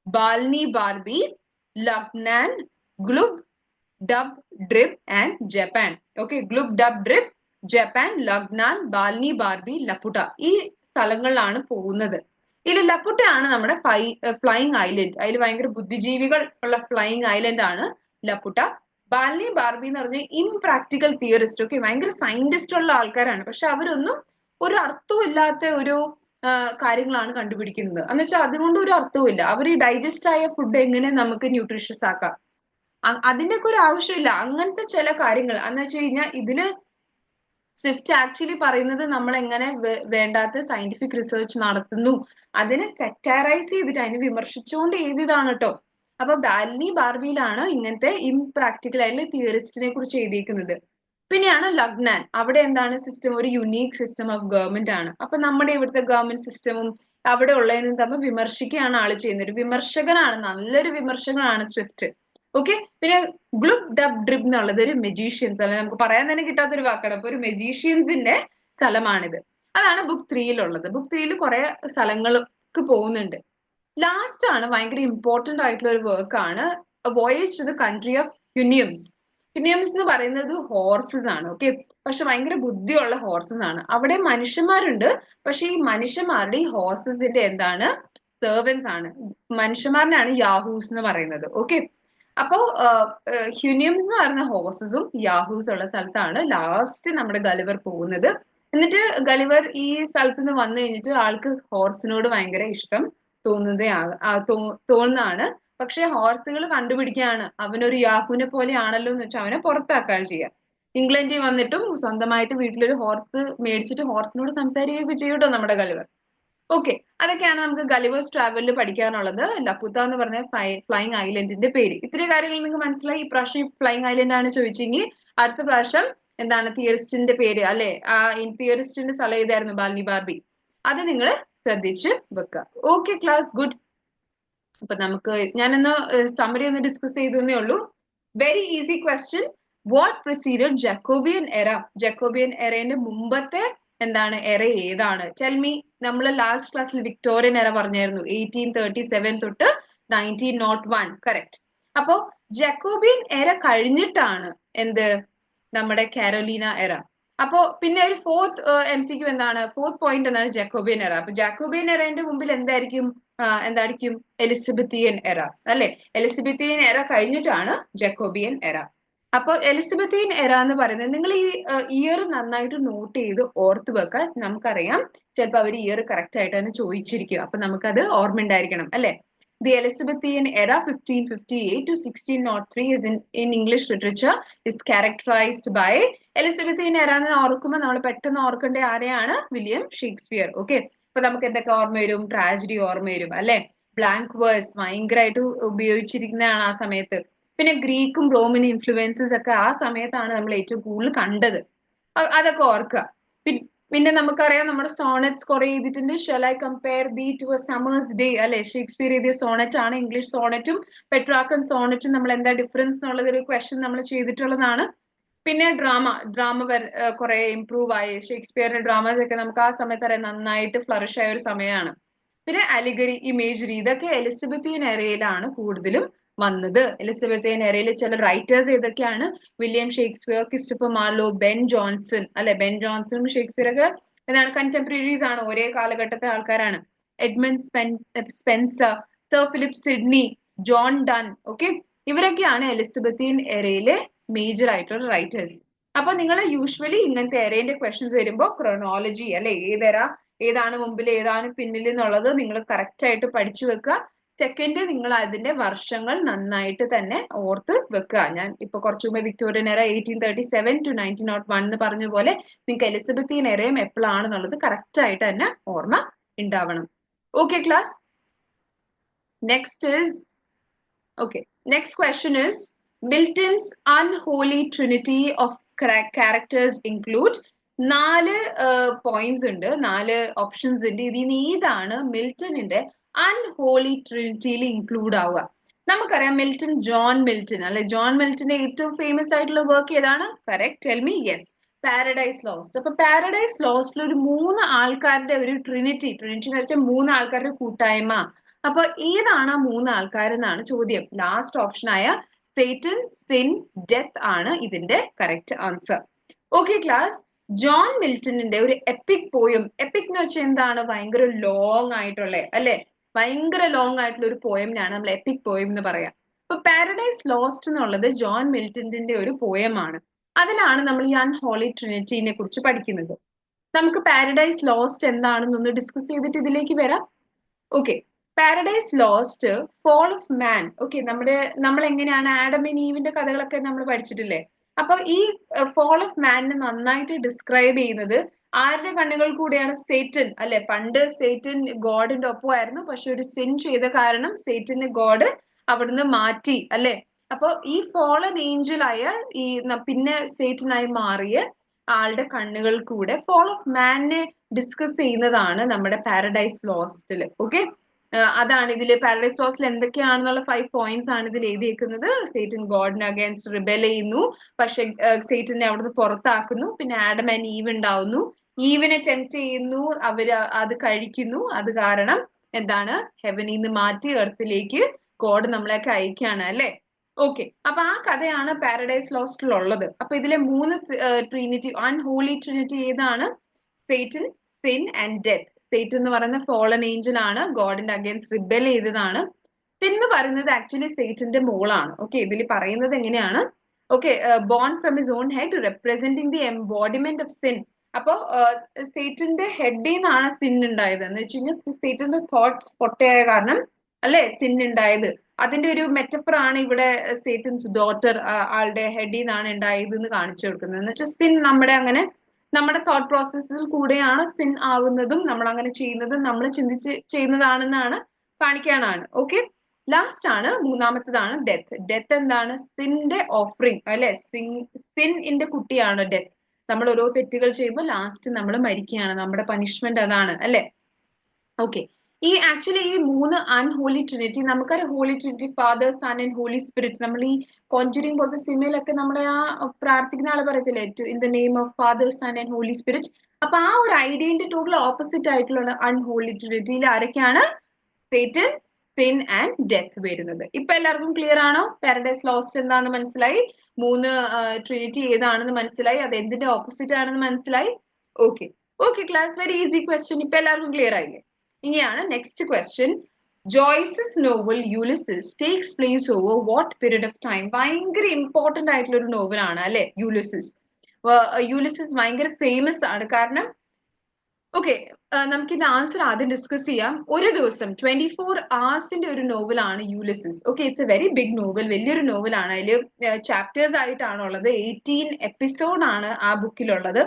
Balnibarbi, Luggnagg, Glubbdubdrib and Japan. Okay, Glubbdubdrib, Japan, Luggnagg, Balnibarbi, Laputa. ഈ സ്ഥലങ്ങളിലാണ് പോകുന്നത്. ഇതിൽ ലപ്പുട്ട ആണ് നമ്മുടെ ഫ്ലൈയിങ് ഐലൻഡ്. അതിൽ ഭയങ്കര ബുദ്ധിജീവികൾ ഉള്ള ഫ്ലൈയിങ് ഐലൻഡ് ആണ് ലപ്പുട്ട. ബാൽനി ബാർബി എന്ന് പറഞ്ഞാൽ ഇംപ്രാക്ടിക്കൽ തിയറിസ്റ്റ്. ഓക്കെ, ഭയങ്കര സയന്റിസ്റ്റ് ഉള്ള ആൾക്കാരാണ്. പക്ഷെ അവരൊന്നും ഒരു അർത്ഥവും ഇല്ലാത്ത ഒരു കാര്യങ്ങളാണ് കണ്ടുപിടിക്കുന്നത്. എന്ന് വെച്ചാൽ അതുകൊണ്ട് ഒരു അർത്ഥവും ഇല്ല. അവർ ഈ ഡൈജസ്റ്റ് ആയ ഫുഡ് എങ്ങനെ നമുക്ക് ന്യൂട്രീഷ്യസ് ആക്കാം, അതിന്റെ ഒക്കെ ഒരു ആവശ്യമില്ല. അങ്ങനത്തെ ചില കാര്യങ്ങൾ എന്ന് വെച്ച് കഴിഞ്ഞാൽ ഇതില് സ്വിഫ്റ്റ് ആക്ച്വലി പറയുന്നത് നമ്മൾ എങ്ങനെ വേണ്ടാത്ത സയന്റിഫിക് റിസർച്ച് നടത്തുന്നു അതിനെ സെറ്റാറൈസ് ചെയ്തിട്ട് അതിനെ വിമർശിച്ചുകൊണ്ട് എഴുതിയതാണ് കേട്ടോ. അപ്പൊ ബാലിനി ബാർബിയിലാണ് ഇങ്ങനത്തെ ഇംപ്രാക്ടിക്കൽ ആയിട്ടുള്ള തിയറിസ്റ്റിനെ കുറിച്ച് എഴുതിയിരിക്കുന്നത്. പിന്നെയാണ് ലഗ്നാൻ. അവിടെ എന്താണ് സിസ്റ്റം, ഒരു യുണീക് സിസ്റ്റം ഓഫ് ഗവൺമെന്റ് ആണ്. അപ്പൊ നമ്മുടെ ഇവിടുത്തെ ഗവൺമെന്റ് സിസ്റ്റമും അവിടെ ഉള്ളതിനും തമ്മിൽ വിമർശിക്കുകയാണ് ആള് ചെയ്യുന്നത്. ഒരു വിമർശകനാണ്, നല്ലൊരു വിമർശകനാണ് സ്വിഫ്റ്റ്. ഓക്കെ. പിന്നെ ഗ്ലുബ് ഡബ് ഡ്രിബ് എന്നുള്ളത് ഒരു മെജീഷ്യൻസ്, അല്ലെ നമുക്ക് പറയാൻ തന്നെ കിട്ടാത്തൊരു വാക്കാണ്. അപ്പൊ ഒരു മെജീഷ്യൻസിന്റെ സ്ഥലമാണിത്. അതാണ് ബുക്ക് 3-യിലുള്ളത്. ബുക്ക് 3-യിൽ കുറെ സ്ഥലങ്ങൾക്ക് പോകുന്നുണ്ട്. ലാസ്റ്റ് ആണ് ഭയങ്കര ഇമ്പോർട്ടന്റ് ആയിട്ടുള്ള ഒരു വർക്ക് ആണ് voyage to the country of Houyhnhnms. Houyhnhnms എന്ന് പറയുന്നത് ഹോർസസ് ആണ്. ഓക്കെ. പക്ഷെ ഭയങ്കര ബുദ്ധിയുള്ള ഹോർസസ് ആണ്. അവിടെ മനുഷ്യന്മാരുണ്ട്, പക്ഷെ ഈ മനുഷ്യന്മാരുടെ ഈ ഹോർസസിന്റെ എന്താണ് സെർവൻസ് ആണ്. മനുഷ്യന്മാരനാണ് യാഹൂസ് എന്ന് പറയുന്നത്. ഓക്കെ. അപ്പോ ഹ്യൂനിയംസ് എന്ന് പറയുന്ന ഹോർസസും യാഹൂസ് ഉള്ള സ്ഥലത്താണ് ലാസ്റ്റ് നമ്മുടെ ഗലിവർ പോകുന്നത്. എന്നിട്ട് ഗലിവർ ഈ സ്ഥലത്ത് നിന്ന് വന്നു കഴിഞ്ഞിട്ട് ആൾക്ക് ഹോർസിനോട് ഭയങ്കര ഇഷ്ടം തോന്നുന്നതാണ്. പക്ഷെ ഹോർസുകൾ കണ്ടുപിടിക്കുകയാണ് അവനൊരു യാഹൂനെ പോലെ ആണല്ലോ എന്ന് വെച്ചാൽ അവനെ പുറത്താക്കുകയാണ് ചെയ്യുക. ഇംഗ്ലണ്ടിൽ വന്നിട്ടും സ്വന്തമായിട്ട് വീട്ടിലൊരു ഹോർസ് മേടിച്ചിട്ട് ഹോർസിനോട് സംസാരിക്കുകയൊക്കെ ചെയ്യൂട്ടോ നമ്മുടെ ഗലിവർ. ഓക്കെ. അതൊക്കെയാണ് നമുക്ക് ഗലിവേഴ്സ് ട്രാവലിൽ പഠിക്കാനുള്ളത്. ലപ്പുത്ത എന്ന് പറഞ്ഞ ഫ്ലൈയിങ് ഐലൻഡിന്റെ പേര്. ഇത്രയും കാര്യങ്ങൾ നിങ്ങൾക്ക് മനസ്സിലായി. ഈ പ്രാവശ്യം ഫ്ലൈയിങ് ഐലൻഡ് ആണ് ചോദിച്ചെങ്കിൽ അടുത്ത പ്രാവശ്യം എന്താണ് തിയറിസ്റ്റിന്റെ പേര്, അല്ലെ ആ തിയറിസ്റ്റിന്റെ സ്ഥലം ഏതായിരുന്നു, ബാലിനി ബാർബി. അത് നിങ്ങൾ ശ്രദ്ധിച്ച് വെക്കുക. Okay class, good. അപ്പൊ നമുക്ക് ഞാനൊന്ന് സമ്മറി ഒന്ന് ഡിസ്കസ് ചെയ്തേ ഉള്ളൂ. Very easy question. What preceded Jacobian എറ? ജക്കോബിയൻ എറയുടെ മുമ്പത്തെ എന്താണ് എറ ഏതാണ്? Tell me. നമ്മൾ ലാസ്റ്റ് ക്ലാസ്സിൽ വിക്ടോറിയൻ എറ പറഞ്ഞായിരുന്നു, 1837 തൊട്ട് 1901. കറക്റ്റ്. അപ്പോ ജക്കോബിയൻ എറ കഴിഞ്ഞിട്ടാണ് എന്ത്, നമ്മുടെ കാരോലിന എറ. അപ്പോ പിന്നെ ഒരു ഫോർത്ത് MCQ എന്താണ്, ഫോർത്ത് പോയിന്റ് എന്താണ്, ജക്കോബിയൻ എറ. അപ്പൊ ജക്കോബിയൻ എറയുടെ മുമ്പിൽ എന്തായിരിക്കും, എലിസബത്തിയൻ എറ, അല്ലെ? എലിസബത്തിയൻ എറ കഴിഞ്ഞിട്ടാണ് ജക്കോബിയൻ എറ. അപ്പൊ എലിസബത്തിയൻ എറ എന്ന് പറയുന്നത്, നിങ്ങൾ ഈ ഇയർ നന്നായിട്ട് നോട്ട് ചെയ്ത് ഓർത്ത് വെക്കാൻ. നമുക്കറിയാം ചിലപ്പോൾ അവർ ഇയർ കറക്റ്റ് ആയിട്ട് തന്നെ ചോദിച്ചിരിക്കും. അപ്പൊ നമുക്കത് ഓർമ്മ ഉണ്ടായിരിക്കണം, അല്ലെ? The Elizabethan era 1558 to 1603 is in English literature is characterized by Elizabethan എറ എന്ന് ഓർക്കുമ്പോൾ നമ്മൾ പെട്ടെന്ന് ഓർക്കേണ്ട ആരെയാണ്, വില്യം ഷേക്സ്പിയർ. ഓക്കെ. അപ്പൊ നമുക്ക് എന്തൊക്കെ ഓർമ്മ വരും, ട്രാജഡി ഓർമ്മ വരും, അല്ലെ? ബ്ലാങ്ക് വേഴ്സ് ഭയങ്കരമായിട്ട് ഉപയോഗിച്ചിരിക്കുന്നതാണ് ആ സമയത്ത്. പിന്നെ ഗ്രീക്കും റോമൻ ഇൻഫ്ലുവൻസസ് ഒക്കെ ആ സമയത്താണ് നമ്മൾ ഏറ്റവും കൂടുതൽ കണ്ടത്. അതൊക്കെ ഓർക്കുക. പിന്നെ നമുക്കറിയാം നമ്മുടെ സോണറ്റ്സ് കുറെ എഴുതിയിട്ടുണ്ട്. ഷെൽ ഐ കമ്പയർ ദീ ടു എ സമേഴ്സ് ഡേ, അല്ലെ? ഷേക്സ്പിയർ എഴുതിയ സോണറ്റ് ആണ്. ഇംഗ്ലീഷ് സോണറ്റും പെട്രാക്കൻ സോണറ്റും നമ്മൾ എന്താ ഡിഫറൻസ് എന്നുള്ളത് ഒരു ക്വസ്റ്റ്യൻ നമ്മൾ ചെയ്തിട്ടുള്ളതാണ്. പിന്നെ ഡ്രാമ കുറെ ഇംപ്രൂവ് ആയി. ഷേക്സ്പിയറിന്റെ ഡ്രാമാസ് ഒക്കെ നമുക്ക് ആ സമയത്ത് അറിയാം നന്നായിട്ട് ഫ്ലറിഷ് ആയ ഒരു സമയമാണ്. പിന്നെ അലിഗറി, ഇമേജറി, ഇതൊക്കെ എലിസബത്തിയൻ എറയിലാണ് കൂടുതലും വന്നത്. എലിസബത്തിയൻ എറയിൽ ചില റൈറ്റേഴ്സ് ഏതൊക്കെയാണ്, William Shakespeare, Christopher Marlow, Ben Johnson, അല്ലെ? ബെൻ ജോൺസണും ഷേക്സ്പിയർ ഒക്കെ എന്താണ് കണ്ടംപററീസ് ആണ്, ഒരേ കാലഘട്ടത്തെ ആൾക്കാരാണ്. Edmund Spencer, sir Philip Sydney, John done. Okay. ഇവരൊക്കെയാണ് എലിസബത്തിയൻ എറയിലെ മേജർ ആയിട്ടുള്ള റൈറ്റേഴ്സ്. അപ്പൊ നിങ്ങൾ യൂഷ്വലി ഇങ്ങനത്തെ എറേന്റെ ക്വസ്റ്റ്യൻസ് വരുമ്പോൾ ക്രോണോളജി, അല്ലെ? ഏതെറ, ഏതാണ് മുമ്പിൽ ഏതാണ് പിന്നിൽ എന്നുള്ളത് നിങ്ങൾ കറക്റ്റ് ആയിട്ട് പഠിച്ചു വെക്കുക. സെക്കൻഡ്, നിങ്ങൾ അതിന്റെ വർഷങ്ങൾ നന്നായിട്ട് തന്നെ ഓർത്ത് വെക്കുക. ഞാൻ ഇപ്പൊ കുറച്ചു മുമ്പ് വിക്ടോറിയൻ എറ 1837 to 1901 എന്ന് പറഞ്ഞ പോലെ നിങ്ങൾക്ക് എലിസബത്തിയൻ എറയും എപ്പോഴാണെന്നുള്ളത് കറക്റ്റ് ആയിട്ട് തന്നെ ഓർമ്മ ഉണ്ടാവണം. Okay class. Next is next question is Milton's unholy trinity of characters include. 4 points ഉണ്ട്, 4 ഓപ്ഷൻസ് ഉണ്ട്. ഇതിന് ഏതാണ് മിൽട്ടണിന്റെ അൺഹോളി ട്രിനിറ്റിയിൽ ഇൻക്ലൂഡ് ആവുക? നമുക്കറിയാം മിൽട്ടൺ, ജോൺ മിൽട്ടൺ, അല്ലെ? ജോൺ മിൽട്ടന്റെ ഏറ്റവും ഫേമസ് ആയിട്ടുള്ള വർക്ക് ഏതാണ്? Correct. Tell me. Yes, paradise lost. അപ്പൊ പാരഡൈസ് ലോസ്റ്റിൽ ഒരു 3 ആൾക്കാരുടെ ഒരു ട്രിനിറ്റി എന്ന് വെച്ചാൽ 3 ആൾക്കാരുടെ കൂട്ടായ്മ. അപ്പൊ ഏതാണ് ആ 3 ആൾക്കാരെന്നാണ് ചോദ്യം. ലാസ്റ്റ് ഓപ്ഷൻ ആയ സേറ്റൻ, സിൻ, ഡെത്ത് ആണ് ഇതിന്റെ correct answer. Okay class. John മിൽട്ടണിന്റെ ഒരു എപ്പിക് പോയം, എപ്പിക് എന്ന് വെച്ചാൽ എന്താണ്, ഭയങ്കര ലോങ് ആയിട്ടുള്ള, അല്ലെ? ഭയങ്കര ലോങ് ആയിട്ടുള്ള ഒരു പോയമിനാണ് നമ്മൾ എപ്പിക് പോയം എന്ന് പറയാം. അപ്പൊ പാരഡൈസ് ലോസ്റ്റ് എന്നുള്ളത് ജോൺ മിൽട്ടന്റെ ഒരു പോയമാണ്. അതിലാണ് നമ്മൾ ഈ അൺഹോളി ട്രിനിറ്റിനെ കുറിച്ച് പഠിക്കുന്നത്. നമുക്ക് പാരഡൈസ് ലോസ്റ്റ് എന്താണെന്നൊന്ന് ഡിസ്കസ് ചെയ്തിട്ട് ഇതിലേക്ക് വരാം. Okay. Paradise Lost, fall of man. Okay. നമ്മൾ എങ്ങനെയാണ് ആഡം ആൻഡ് ഈവിന്റെ കഥകളൊക്കെ നമ്മൾ പഠിച്ചിട്ടില്ലേ? അപ്പൊ ഈ ഫോൾ ഓഫ് മാനിനെ നന്നായിട്ട് ഡിസ്ക്രൈബ് ചെയ്യുന്നത് ആരുടെ കണ്ണുകൾ കൂടെയാണ്? സേറ്റൻ അല്ലെ? പണ്ട് സേറ്റൻ ഗോഡിന്റെ ഒപ്പമായിരുന്നു, പക്ഷെ ഒരു സിൻ ചെയ്ത കാരണം സേറ്റന് ഗോഡ് അവിടുന്ന് മാറ്റി അല്ലെ? അപ്പൊ ഈ ഫോളൻ ഏഞ്ചലായ ഈ പിന്നെ സേറ്റനായി മാറിയ ആളുടെ കണ്ണുകൾ കൂടെ ഫോൾ ഓഫ് മാനിനെ ഡിസ്കസ് ചെയ്യുന്നതാണ് നമ്മുടെ പാരഡൈസ് ലോസ്റ്റില്. ഓക്കെ, അതാണ് ഇതില് പാരഡൈസ് ലോസ്റ്റിൽ എന്തൊക്കെയാണെന്നുള്ള 5 പോയിന്റ്സ് ആണ് ഇതിൽ എഴുതിയേക്കുന്നത്. സേറ്റൻ ഗോഡിന് അഗേൻസ്റ്റ് റിബൽ ചെയ്യുന്നു, പക്ഷെ സേറ്റനെ അവിടുന്ന് പുറത്താക്കുന്നു. പിന്നെ ആഡം ആൻഡ് ഈവ് ഉണ്ടാവുന്നു, ഈവിനെ ടെംപ്റ്റ് ചെയ്യുന്നു, അവര് അത് കഴിക്കുന്നു. അത് കാരണം എന്താണ്? ഹെവനിൽ നിന്ന് മാറ്റി എർത്തിലേക്ക് ഗോഡ് നമ്മളെയൊക്കെ അയക്കുകയാണ് അല്ലെ? ഓക്കെ, അപ്പൊ ആ കഥയാണ് പാരഡൈസ് ലോസ്റ്റിലുള്ളത്. അപ്പൊ ഇതിലെ 3 ട്രിനിറ്റി, അൺഹോളി ട്രിനിറ്റി ഏതാണ്? Satan, sin and death. Satan എന്ന് പറയുന്ന ഫോളൻ ഏഞ്ചൽ ആണ്, ഗോഡിന്റെ അഗേൻസ്റ്റ് റിബൽ ചെയ്തതാണ്. സിൻ എന്ന് പറയുന്നത് ആക്ച്വലി സേറ്റന്റെ മോളാണ്. ഓക്കെ, ഇതിൽ പറയുന്നത് എങ്ങനെയാണ്? Okay, born from his own head representing the embodiment of sin. അപ്പോ സേറ്റന്റെ ഹെഡിൽ നിന്നാണ് സിൻ ഉണ്ടായത്. എന്ന് വെച്ച് കഴിഞ്ഞാൽ സേറ്റന്റെ തോട്ട്സ് പൊട്ടയായ കാരണം അല്ലെ സിൻ ഉണ്ടായത്. അതിന്റെ ഒരു മെറ്റഫർ ആണ് ഇവിടെ സേറ്റൻസ് ഡോട്ടർ ആളുടെ ഹെഡിൽ നിന്നാണ് ഉണ്ടായത് എന്ന് കാണിച്ചു കൊടുക്കുന്നത്. എന്ന് വെച്ചാൽ സിൻ നമ്മുടെ തോട്ട് പ്രോസസ്സിൽ കൂടെയാണ് സിൻ ആവുന്നതും നമ്മൾ അങ്ങനെ ചെയ്യുന്നതും നമ്മൾ ചിന്തിച്ച് ചെയ്യുന്നതാണെന്നാണ് കാണിക്കാനാണ്. ഓക്കെ, ലാസ്റ്റ് ആണ് മൂന്നാമത്തേതാണ് ഡെത്ത്. ഡെത്ത് എന്താണ്? സിന്റെ ഓഫറിങ് അല്ലെ? സിന്റെ കുട്ടിയാണ് ഡെത്ത്. നമ്മൾ ഓരോ തെറ്റുകൾ ചെയ്യുമ്പോൾ ലാസ്റ്റ് നമ്മൾ മരിക്കുകയാണ്, നമ്മുടെ പനിഷ്മെന്റ് അതാണ് അല്ലെ? ഓക്കെ, ഈ ആക്ച്വലി ഈ 3 അൺഹോളി ട്രിനിറ്റി, നമുക്കൊരു holy trinity father, son and holy spirit. നമ്മൾ ഈ കോൺജുറിങ് പോലത്തെ സിനിമയിലൊക്കെ നമ്മുടെ ആ പ്രാർത്ഥിക്കുന്ന ആളെ പറയത്തില്ലേ, in the name of father, son and holy spirit. അപ്പൊ ആ ഒരു ഐഡിയന്റെ ടോട്ടൽ ഓപ്പോസിറ്റ് ആയിട്ടുള്ള അൺഹോളി ട്രിനിറ്റിയിൽ ആരൊക്കെയാണ്? സേറ്റൻ, സിൻ ആൻഡ് ഡെത്ത് വരുന്നത്. ഇപ്പൊ എല്ലാവർക്കും ക്ലിയർ ആണോ? പാരഡൈസ് ലോസ്റ്റ് എന്താണെന്ന് മനസ്സിലായി, 3 ട്രിനിറ്റി ഏതാണെന്ന് മനസ്സിലായി, അത് എന്തിന്റെ ഓപ്പോസിറ്റ് ആണെന്ന് മനസ്സിലായി. Okay okay class, very easy question. ഇപ്പൊ എല്ലാവർക്കും ക്ലിയർ ആയില്ലേ? ഇനിയാണ് next question. Joyce's novel Ulysses takes place over what period of time? ഭയങ്കര ഇമ്പോർട്ടന്റ് ആയിട്ടുള്ള ഒരു നോവലാണ് അല്ലെ യൂലിസസ്. യൂലിസസ് ഭയങ്കര ഫേമസ് ആണ് കാരണം, ഓക്കെ, നമുക്ക് ഇത് ആൻസർ ആദ്യം ഡിസ്കസ് ചെയ്യാം. ഒരു ദിവസം 24 hours ഒരു നോവലാണ് Ulysses. Okay, it's a very big novel, വലിയൊരു നോവലാണ്. അതിൽ ചാപ്റ്റേഴ്സ് ആയിട്ടാണ് ഉള്ളത്. 18 എപ്പിസോഡ് ആണ് ആ ബുക്കിലുള്ളത്.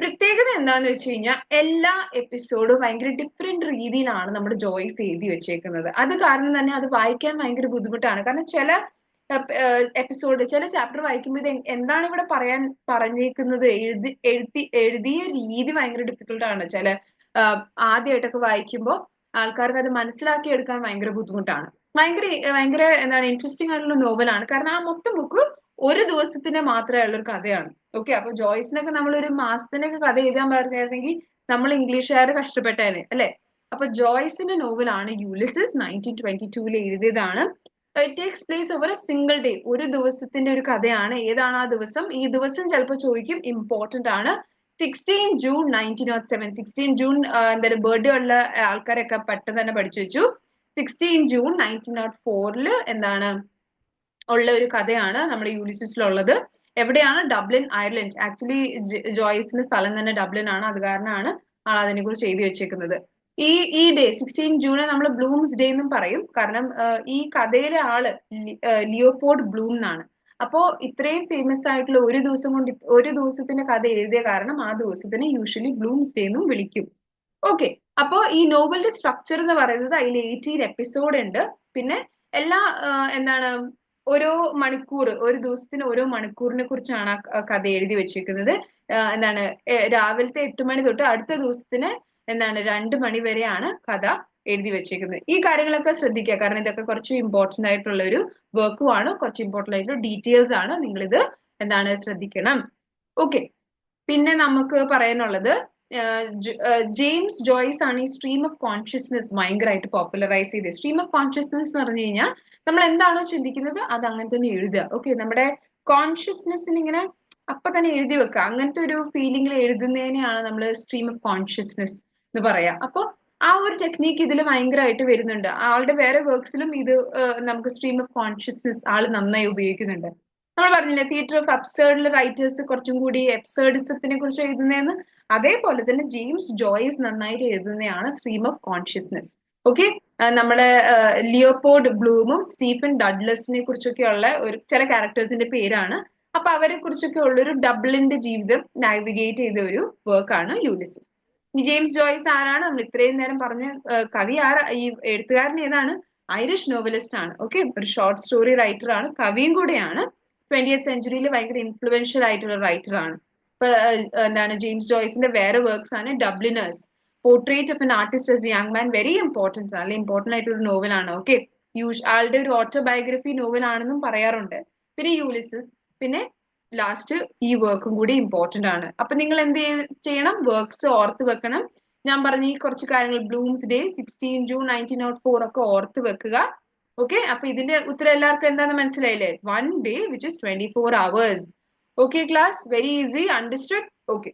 പ്രത്യേകത എന്താന്ന് വെച്ച് കഴിഞ്ഞാൽ എല്ലാ എപ്പിസോഡും ഭയങ്കര ഡിഫറെന്റ് രീതിയിലാണ് നമ്മുടെ ജോയ്സ് എഴുതി വെച്ചേക്കുന്നത്. അത് കാരണം തന്നെ അത് വായിക്കാൻ ഭയങ്കര ബുദ്ധിമുട്ടാണ്. കാരണം ചില എപ്പിസോഡ്, ചില ചാപ്റ്റർ വായിക്കുമ്പോൾ ഇത് എന്താണ് ഇവിടെ പറഞ്ഞേക്കുന്നത്, എഴുതിയ രീതി ഭയങ്കര ഡിഫിക്കൽട്ട് ആണ്. ചില ആദ്യമായിട്ടൊക്കെ വായിക്കുമ്പോൾ ആൾക്കാർക്ക് അത് മനസ്സിലാക്കി എടുക്കാൻ ഭയങ്കര ബുദ്ധിമുട്ടാണ്. ഭയങ്കര ഭയങ്കര എന്താണ് ഇൻട്രസ്റ്റിംഗ് ആയിട്ടുള്ള നോവലാണ്. കാരണം ആ മൊത്തം ബുക്ക് ഒരു ദിവസത്തിന് മാത്രമേ ഉള്ള ഒരു കഥയാണ്. ഓക്കെ, അപ്പൊ ജോയ്സിനൊക്കെ നമ്മൾ ഒരു മാസത്തിനൊക്കെ കഥ എഴുതാൻ പറഞ്ഞായിരുന്നെങ്കിൽ നമ്മൾ ഇംഗ്ലീഷുകാർ കഷ്ടപ്പെട്ടേനെ അല്ലെ? അപ്പൊ ജോയ്സിന്റെ നോവലാണ് യൂലിസസ്. 1922 എഴുതിയതാണ്. It takes place over A single day. ഒരു ദിവസത്തിന്റെ ഒരു കഥയാണ്. ഏതാണ് ആ ദിവസം? ഈ ദിവസം ചിലപ്പോൾ ചോദിക്കും, ഇമ്പോർട്ടന്റ് ആണ്. 16 June 1907. 16 June എന്തായാലും ബർത്ത്ഡേ ഉള്ള ആൾക്കാരൊക്കെ പെട്ടെന്ന് തന്നെ പഠിച്ചു വെച്ചു. 16 June 1904 എന്താണ് ഉള്ള ഒരു കഥയാണ് നമ്മുടെ യൂലിസസിലുള്ളത്. എവിടെയാണ്? Dublin, Ireland. ആക്ച്വലി ജോയ്സിന്റെ സ്ഥലം തന്നെ ഡബ്ലിൻ ആണ്. അത് കാരണമാണ് ആൾ അതിനെ കുറിച്ച് എഴുതി വെച്ചേക്കുന്നത്. ഈ ഡേ 16 June നമ്മൾ ബ്ലൂംസ് ഡേ എന്നും പറയും. കാരണം ഈ കഥയിലെ ആള് ലിയോപോൾഡ് ബ്ലൂം എന്നാണ്. അപ്പോ ഇത്രയും ഫേമസ് ആയിട്ടുള്ള ഒരു ദിവസം കൊണ്ട് ഒരു ദിവസത്തിന്റെ കഥ എഴുതിയ കാരണം ആ ദിവസത്തിന് യൂഷ്വലി ബ്ലൂംസ് ഡേ എന്നും വിളിക്കും. ഓക്കെ, അപ്പോ ഈ നോവലിന്റെ സ്ട്രക്ചർ എന്ന് പറയുന്നത് അതിൽ 18 എപ്പിസോഡ് ഉണ്ട്. പിന്നെ എല്ലാ എന്താണ് ഓരോ മണിക്കൂർ, ഒരു ദിവസത്തിന് ഓരോ മണിക്കൂറിനെ കുറിച്ചാണ് ആ കഥ എഴുതി വെച്ചിരിക്കുന്നത്. എന്താണ് രാവിലത്തെ 8 മണി തൊട്ട് അടുത്ത ദിവസത്തിന് എന്താണ് 2 മണി വരെയാണ് കഥ എഴുതി വെച്ചേക്കുന്നത്. ഈ കാര്യങ്ങളൊക്കെ ശ്രദ്ധിക്കുക, കാരണം ഇതൊക്കെ കുറച്ച് ഇമ്പോർട്ടന്റ് ആയിട്ടുള്ള ഒരു വർക്കുമാണ്, കുറച്ച് ഇമ്പോർട്ടന്റ് ആയിട്ടുള്ള ഡീറ്റെയിൽസ് ആണ്. നിങ്ങൾ ഇത് എന്താണ് ശ്രദ്ധിക്കണം. ഓക്കെ, പിന്നെ നമുക്ക് പറയാനുള്ളത് ജെയിംസ് ജോയ്സ് ആണ് ഈ സ്ട്രീം ഓഫ് കോൺഷ്യസ്നെസ് ഭയങ്കരമായിട്ട് പോപ്പുലറൈസ് ചെയ്തത്. സ്ട്രീം ഓഫ് കോൺഷ്യസ്നെസ് എന്ന് പറഞ്ഞു കഴിഞ്ഞാൽ നമ്മൾ എന്താണോ ചിന്തിക്കുന്നത് അത് അങ്ങനെ തന്നെ എഴുതുക. ഓക്കെ, നമ്മുടെ കോൺഷ്യസ്നെസ്സിന് ഇങ്ങനെ അപ്പൊ തന്നെ എഴുതി വെക്കുക. അങ്ങനത്തെ ഒരു ഫീലിംഗിൽ എഴുതുന്നതിനെയാണ് നമ്മൾ സ്ട്രീം ഓഫ് കോൺഷ്യസ്നെസ് എന്ന് പറയാ. അപ്പൊ ആ ഒരു ടെക്നീക്ക് ഇതിൽ ഭയങ്കരമായിട്ട് വരുന്നുണ്ട്. ആളുടെ വേറെ വർക്ക്സിലും ഇത് നമുക്ക് സ്ട്രീം ഓഫ് കോൺഷ്യസ്നെസ് ആള് നന്നായി ഉപയോഗിക്കുന്നുണ്ട്. നമ്മൾ പറഞ്ഞില്ലേ തിയേറ്റർ ഓഫ് അബ്സേർഡിൽ റൈറ്റേഴ്സ് കുറച്ചും കൂടി എബ്സേർഡിസത്തിനെ കുറിച്ച് എഴുതുന്നതെന്ന്, അതേപോലെ തന്നെ ജെയിംസ് ജോയ്സ് നന്നായിട്ട് എഴുതുന്നതാണ് സ്ട്രീം ഓഫ് കോൺഷ്യസ്നെസ്. ഓക്കെ, നമ്മളെ ലിയോപോൾഡ് ബ്ലൂമും സ്റ്റീഫൻ ഡഗ്ലസിനെ കുറിച്ചൊക്കെയുള്ള ഒരു ചില ക്യാരക്ടേഴ്സിന്റെ പേരാണ് അപ്പൊ അവരെ കുറിച്ചൊക്കെ ഉള്ളൊരു ഡബ്ലിന്റെ ജീവിതം നാവിഗേറ്റ് ചെയ്ത ഒരു വർക്കാണ് യൂലിസിസ്. ജെയിംസ് ജോയ്സ് ആരാണ്? നമ്മൾ ഇത്രയും നേരം പറഞ്ഞ കവി ഈ എഴുത്തുകാരൻ ഏതാണ്? ഐറിഷ് നോവലിസ്റ്റ് ആണ്. ഓക്കെ, ഒരു ഷോർട്ട് സ്റ്റോറി റൈറ്റർ ആണ്, കവിയും കൂടെയാണ്. 20th സെഞ്ചുറിയിൽ ഭയങ്കര ഇൻഫ്ലുവൻഷ്യൽ ആയിട്ടുള്ള റൈറ്റർ ആണ്. ഇപ്പൊ എന്താണ് ജെയിംസ് ജോയ്സിന്റെ വേറെ വർക്ക്സ് ആണ് Dubliners, portrait of an artist as a young man, very importance, നല്ല ഇമ്പോർട്ടന്റ് ആയിട്ടൊരു നോവലാണ്. ഓക്കെ, ആളുടെ ഒരു ഓട്ടോബയോഗ്രഫി നോവൽ ആണെന്നും പറയാറുണ്ട്. പിന്നെ യൂലിസിസ്, പിന്നെ ലാസ്റ്റ് ഈ വർക്കും കൂടി ഇമ്പോർട്ടന്റ് ആണ്. അപ്പൊ നിങ്ങൾ എന്ത് ചെയ്യണം? വർക്ക്സ് ഓർത്ത് വെക്കണം. ഞാൻ പറഞ്ഞ ഈ കുറച്ച് കാര്യങ്ങൾ, ബ്ലൂംസ് ഡേ 16 ജൂൺ 1904 ഒക്കെ ഓർത്ത് വെക്കുക. ഓക്കെ, അപ്പൊ ഇതിന്റെ ഉത്തരം എല്ലാവർക്കും എന്താന്ന് മനസ്സിലായില്ലേ? 1 day which is 24 hours. Okay class, very easy, understood? Okay,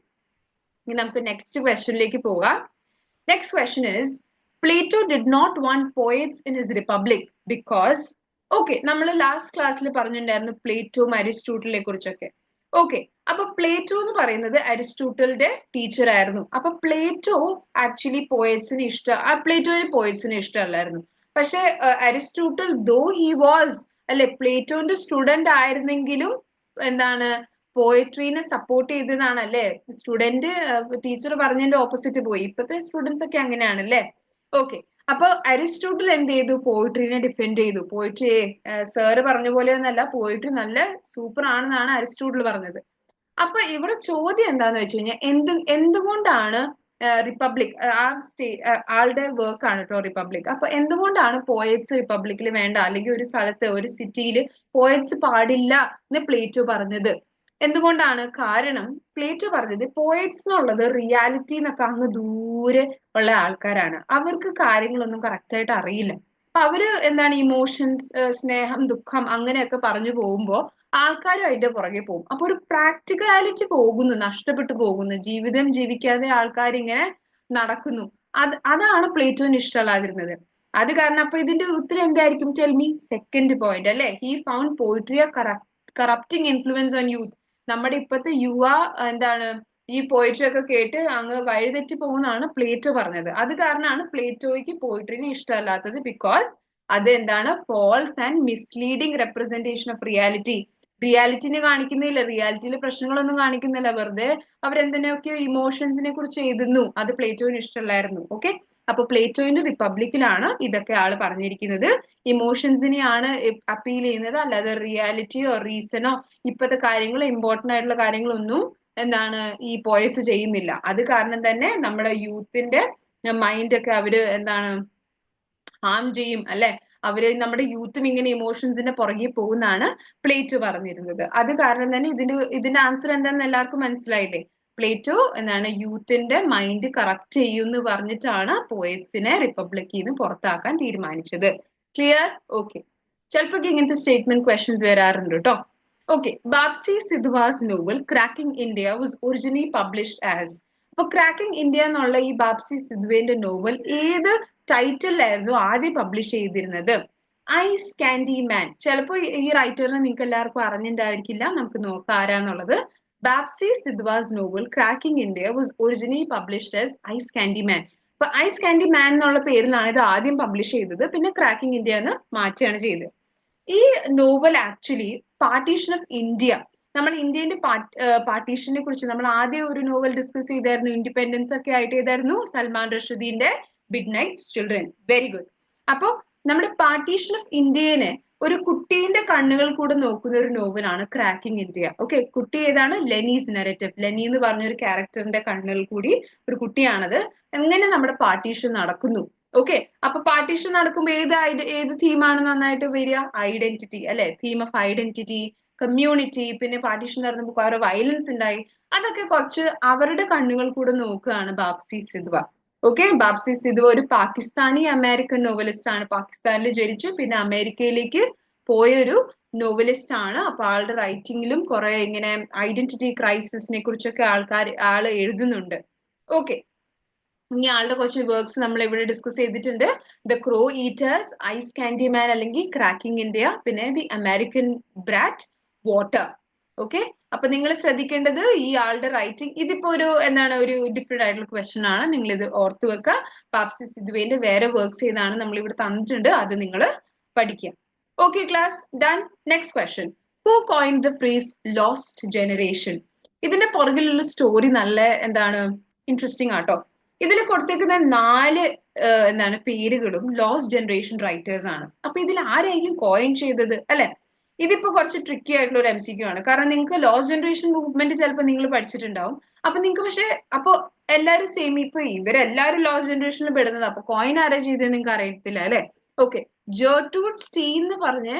ഇനി നമുക്ക് നെക്സ്റ്റ് ക്വസ്റ്റ്യനിലേക്ക് പോകാം. Next question is, Plato did not want poets in his republic because, okay, നമ്മൾ ലാസ്റ്റ് ക്ലാസ്സിൽ പറഞ്ഞിട്ടുണ്ടായിരുന്നു പ്ലേറ്റോയും അരിസ്റ്റോട്ടലിനെ കുറിച്ചൊക്കെ. ഓക്കെ, അപ്പൊ പ്ലേറ്റോ എന്ന് പറയുന്നത് അരിസ്റ്റോട്ടലിന്റെ ടീച്ചർ ആയിരുന്നു. അപ്പൊ പ്ലേറ്റോ ആക്ച്വലി പോയറ്റ്സിന് പ്ലേറ്റോയിന് പോയറ്റ്സിന് ഇഷ്ടമല്ലായിരുന്നു. പക്ഷെ അരിസ്റ്റോട്ടൽ ദോ ഹി വാസ് അല്ലെ പ്ലേറ്റോന്റെ സ്റ്റുഡന്റ് ആയിരുന്നെങ്കിലും എന്താണ് പോയട്രീനെ സപ്പോർട്ട് ചെയ്തതാണ് അല്ലെ. സ്റ്റുഡന്റ് ടീച്ചർ പറഞ്ഞതിന്റെ ഓപ്പോസിറ്റ് പോയി. ഇപ്പത്തെ സ്റ്റുഡൻസ് ഒക്കെ അങ്ങനെയാണ് അല്ലെ. ഓക്കെ, അപ്പൊ അരിസ്റ്റോട്ടിൽ എന്ത് ചെയ്തു? പോയിട്രീനെ ഡിഫെൻഡ് ചെയ്തു. പോയിട്രി സാറ് പറഞ്ഞ പോലെ ഒന്നല്ല, പോയിട്രി നല്ല സൂപ്പർ ആണെന്നാണ് അരിസ്റ്റോട്ടിൽ പറഞ്ഞത്. അപ്പൊ ഇവിടെ ചോദ്യം എന്താന്ന് വെച്ച് കഴിഞ്ഞാൽ എന്തുകൊണ്ടാണ് റിപ്പബ്ലിക് ആളുടെ വർക്കാണ് കേട്ടോ റിപ്പബ്ലിക്. അപ്പൊ എന്തുകൊണ്ടാണ് പോയറ്റ്സ് റിപ്പബ്ലിക്കിൽ വേണ്ട, അല്ലെങ്കിൽ ഒരു സ്ഥലത്ത് ഒരു സിറ്റിയിൽ പോയറ്റ്സ് പാടില്ല എന്ന് പ്ലേറ്റോ പറഞ്ഞത്? എന്തുകൊണ്ടാണ്? കാരണം പ്ലേറ്റോ പറഞ്ഞത് പോയറ്റ്സ് എന്നുള്ളത് റിയാലിറ്റി എന്നൊക്കെ അങ്ങ് ദൂരെ ഉള്ള ആൾക്കാരാണ്. അവർക്ക് കാര്യങ്ങളൊന്നും കറക്റ്റ് ആയിട്ട് അറിയില്ല. അപ്പൊ അവര് എന്താണ് ഇമോഷൻസ്, സ്നേഹം, ദുഃഖം അങ്ങനെയൊക്കെ പറഞ്ഞു പോകുമ്പോ ആൾക്കാരും അതിന്റെ പുറകെ പോകും. അപ്പൊ ഒരു പ്രാക്ടിക്കാലിറ്റി പോകുന്നു, നഷ്ടപ്പെട്ടു പോകുന്നു, ജീവിതം ജീവിക്കാതെ ആൾക്കാർ ഇങ്ങനെ നടക്കുന്നു. അതാണ് പ്ലേറ്റോന് ഇഷ്ടമല്ലാതിരുന്നത്. അത് കാരണം അപ്പൊ ഇതിന്റെ ഉത്തരം എന്തായിരിക്കും? Tell me. സെക്കൻഡ് പോയിന്റ് അല്ലെ, he found poetry corrupting influence on youth. നമ്മുടെ ഇപ്പോഴത്തെ എന്താണ് ഈ പോയിട്രി ഒക്കെ കേട്ട് അങ്ങ് വഴിതെറ്റി പോകുന്നതാണ് പ്ലേറ്റോ പറഞ്ഞത്. അത് കാരണമാണ് പ്ലേറ്റോയ്ക്ക് പോയിട്രിനെ ഇഷ്ടമല്ലാത്തത്. ബിക്കോസ് അത് എന്താണ് false and misleading representation of reality. റിയാലിറ്റിനെ കാണിക്കുന്നില്ല, റിയാലിറ്റിയിൽ പ്രശ്നങ്ങളൊന്നും കാണിക്കുന്നില്ല, വെറുതെ അവരെന്തിനൊക്കെയോ ഇമോഷൻസിനെ കുറിച്ച് എഴുതുന്നു. അത് പ്ലേറ്റോന് ഇഷ്ടമല്ലായിരുന്നു. ഓക്കെ, അപ്പൊ പ്ലേറ്റോയുടെ റിപ്പബ്ലിക്കിലാണ് ഇതൊക്കെ ആള് പറഞ്ഞിരിക്കുന്നത്. ഇമോഷൻസിനെയാണ് അപ്പീൽ ചെയ്യുന്നത്, അല്ലാതെ റിയാലിറ്റിയോ റീസണോ ഇപ്പോഴത്തെ കാര്യങ്ങൾ ഇമ്പോർട്ടന്റ് ആയിട്ടുള്ള കാര്യങ്ങളൊന്നും എന്താണ് ഈ പോയറ്റ്സ് ചെയ്യുന്നില്ല. അത് കാരണം തന്നെ നമ്മുടെ യൂത്തിന്റെ മൈൻഡ് ഒക്കെ അവര് എന്താണ് ഹാം ചെയ്യും അല്ലെ. അവര് നമ്മുടെ യൂത്തും ഇങ്ങനെ ഇമോഷൻസിന്റെ പുറകെ പോകുന്നാണ് പ്ലേറ്റോ പറഞ്ഞിരുന്നത്. അത് കാരണം തന്നെ ഇതിന്റെ ആൻസർ എന്താണെന്ന് എല്ലാവർക്കും മനസ്സിലായില്ലേ? പ്ലേറ്റോ എന്താണ് യൂത്തിന്റെ മൈൻഡ് കറക്റ്റ് ചെയ്യുമെന്ന് പറഞ്ഞിട്ടാണ് പോയറ്റ്സിനെ റിപ്പബ്ലിക്കിൽ നിന്ന് പുറത്താക്കാൻ തീരുമാനിച്ചത്. ക്ലിയർ? ഓക്കെ, ചിലപ്പോ ഇങ്ങനത്തെ സ്റ്റേറ്റ്മെന്റ് ക്വസ്റ്റ്യൻസ് വരാറുണ്ട് കേട്ടോ. Okay, Bapsi Sidhwa's novel Cracking India was originally published as. അപ്പൊ ക്രാക്കിംഗ് ഇന്ത്യ എന്നുള്ള ഈ ബാപ്സി സിദ്വേന്റെ നോവൽ ഏത് ടൈറ്റിലായിരുന്നു ആദ്യം പബ്ലിഷ് ചെയ്തിരുന്നത്? Ice Candy Man. ചിലപ്പോ ഈ റൈറ്ററിനെ നിങ്ങൾക്ക് എല്ലാവർക്കും അറിഞ്ഞിട്ടുണ്ടായിരിക്കില്ല. നമുക്ക് നോക്കാം ആരാന്നുള്ളത്. Bapsi Sidhwa's novel Cracking India was originally published as Ice Candy Man. അപ്പൊ ഐസ് കാൻഡി മാൻ എന്നുള്ള പേരിലാണ് ഇത് ആദ്യം പബ്ലിഷ് ചെയ്തത്. പിന്നെ ക്രാക്കിംഗ് ഇന്ത്യ എന്ന് മാറ്റുകയാണ് ചെയ്തത്. ഈ novel actually partition of India, നമ്മൾ ഇന്ത്യന്റെ പാർട്ടീഷനെ കുറിച്ച് നമ്മൾ ആദ്യം ഒരു നോവൽ ഡിസ്കസ് ചെയ്തായിരുന്നു. ഇൻഡിപെൻഡൻസ് ഒക്കെ ആയിട്ട് ചെയ്തായിരുന്നു, സൽമാൻ റഷീദിന്റെ Midnight's Children. Very good. അപ്പൊ നമ്മുടെ പാർട്ടീഷൻ ഓഫ് ഇന്ത്യനെ ഒരു കുട്ടീന്റെ കണ്ണുകൾ കൂടെ നോക്കുന്ന ഒരു നോവലാണ് ക്രാക്കിംഗ് ഇന്ത്യ. ഓക്കെ, കുട്ടി ഏതാണ്? ലെനീസ് നെറേറ്റീവ്. ലെനി എന്ന് പറഞ്ഞ ഒരു ക്യാരക്ടറിന്റെ കണ്ണുകൾ കൂടി ഒരു കുട്ടിയാണത്. എങ്ങനെ നമ്മുടെ പാർട്ടീഷൻ നടക്കുന്നു. ഓക്കെ, അപ്പൊ പാർട്ടീഷൻ നടക്കുമ്പോൾ ഏത് തീമാണ് നന്നായിട്ട് വരിക? ഐഡന്റിറ്റി അല്ലെ, തീം ഓഫ് ഐഡന്റിറ്റി, കമ്മ്യൂണിറ്റി. പിന്നെ പാർട്ടീഷൻ നടന്നപ്പോൾ കുറെ വയലൻസ് ഉണ്ടായി. അതൊക്കെ കുറച്ച് അവരുടെ കണ്ണുകൾ കൂടെ നോക്കുകയാണ് ബാപ്സി സിദ്വ. ഓക്കെ, ബാപ്സി സിദ്വ ഒരു പാകിസ്ഥാനി അമേരിക്കൻ നോവലിസ്റ്റ് ആണ്. പാകിസ്ഥാനിൽ ജനിച്ചു പിന്നെ അമേരിക്കയിലേക്ക് പോയൊരു നോവലിസ്റ്റ് ആണ്. അപ്പൊ ആളുടെ റൈറ്റിംഗിലും കുറെ ഇങ്ങനെ ഐഡന്റിറ്റി ക്രൈസിസിനെ കുറിച്ചൊക്കെ ആള് എഴുതുന്നുണ്ട്. ഓക്കെ, ഇനി ആളുടെ കുറച്ച് വർക്ക്സ് നമ്മൾ ഇവിടെ ഡിസ്കസ് ചെയ്തിട്ടുണ്ട്. The Crow Eaters, Ice Candy Man അല്ലെങ്കിൽ ക്രാക്കിംഗ് ഇന്ത്യ, പിന്നെ the American Brat, Water. Okay, അപ്പൊ നിങ്ങൾ ശ്രദ്ധിക്കേണ്ടത് ഈ ആളുടെ റൈറ്റിംഗ് ഇതിപ്പോ ഒരു ഒരു ഡിഫറെന്റ് ആയിട്ടുള്ള ക്വസ്റ്റ്യൻ ആണ്. നിങ്ങൾ ഇത് ഓർത്ത് വെക്കുക. ബാപ്സി സിദ്വേന്റെ വേറെ വർക്ക്സ് ഏതാണ് നമ്മൾ ഇവിടെ തന്നിട്ടുണ്ട്, അത് നിങ്ങൾ പഠിക്കുക. Okay class, done. Next question. Who coined the phrase lost generation? ഇതിന്റെ പുറകിലുള്ള സ്റ്റോറി നല്ല എന്താണ് ഇൻട്രസ്റ്റിംഗ് ആട്ടോ. ഇതിൽ കൊടുത്തേക്കുന്ന 4 എന്താണ് പേരുകളും ലോസ്റ്റ് ജനറേഷൻ റൈറ്റേഴ്സ് ആണ്. അപ്പൊ ഇതിൽ ആരായിരിക്കും കോയിൻ ചെയ്തത് അല്ലെ? ഇതിപ്പോ കുറച്ച് ട്രിക്കി ആയിട്ടുള്ള ഒരു MCQ ആണ്. കാരണം നിങ്ങൾക്ക് ലോസ്റ്റ് ജനറേഷൻ മൂവ്മെന്റ് ചിലപ്പോൾ നിങ്ങൾ പഠിച്ചിട്ടുണ്ടാവും. അപ്പൊ നിങ്ങൾക്ക് പക്ഷെ അപ്പൊ എല്ലാവരും സെയിം, ഇപ്പൊ ഇവരെല്ലാവരും ലോസ്റ്റ് ജനറേഷനിൽ പെടുന്നത്. അപ്പൊ കോയിൻ ആരാ ചെയ്തത് നിങ്ങൾക്ക് അറിയത്തില്ല അല്ലെ? ഓക്കെ, ജെർട്രൂഡ് സ്റ്റീൻ എന്ന് പറഞ്ഞ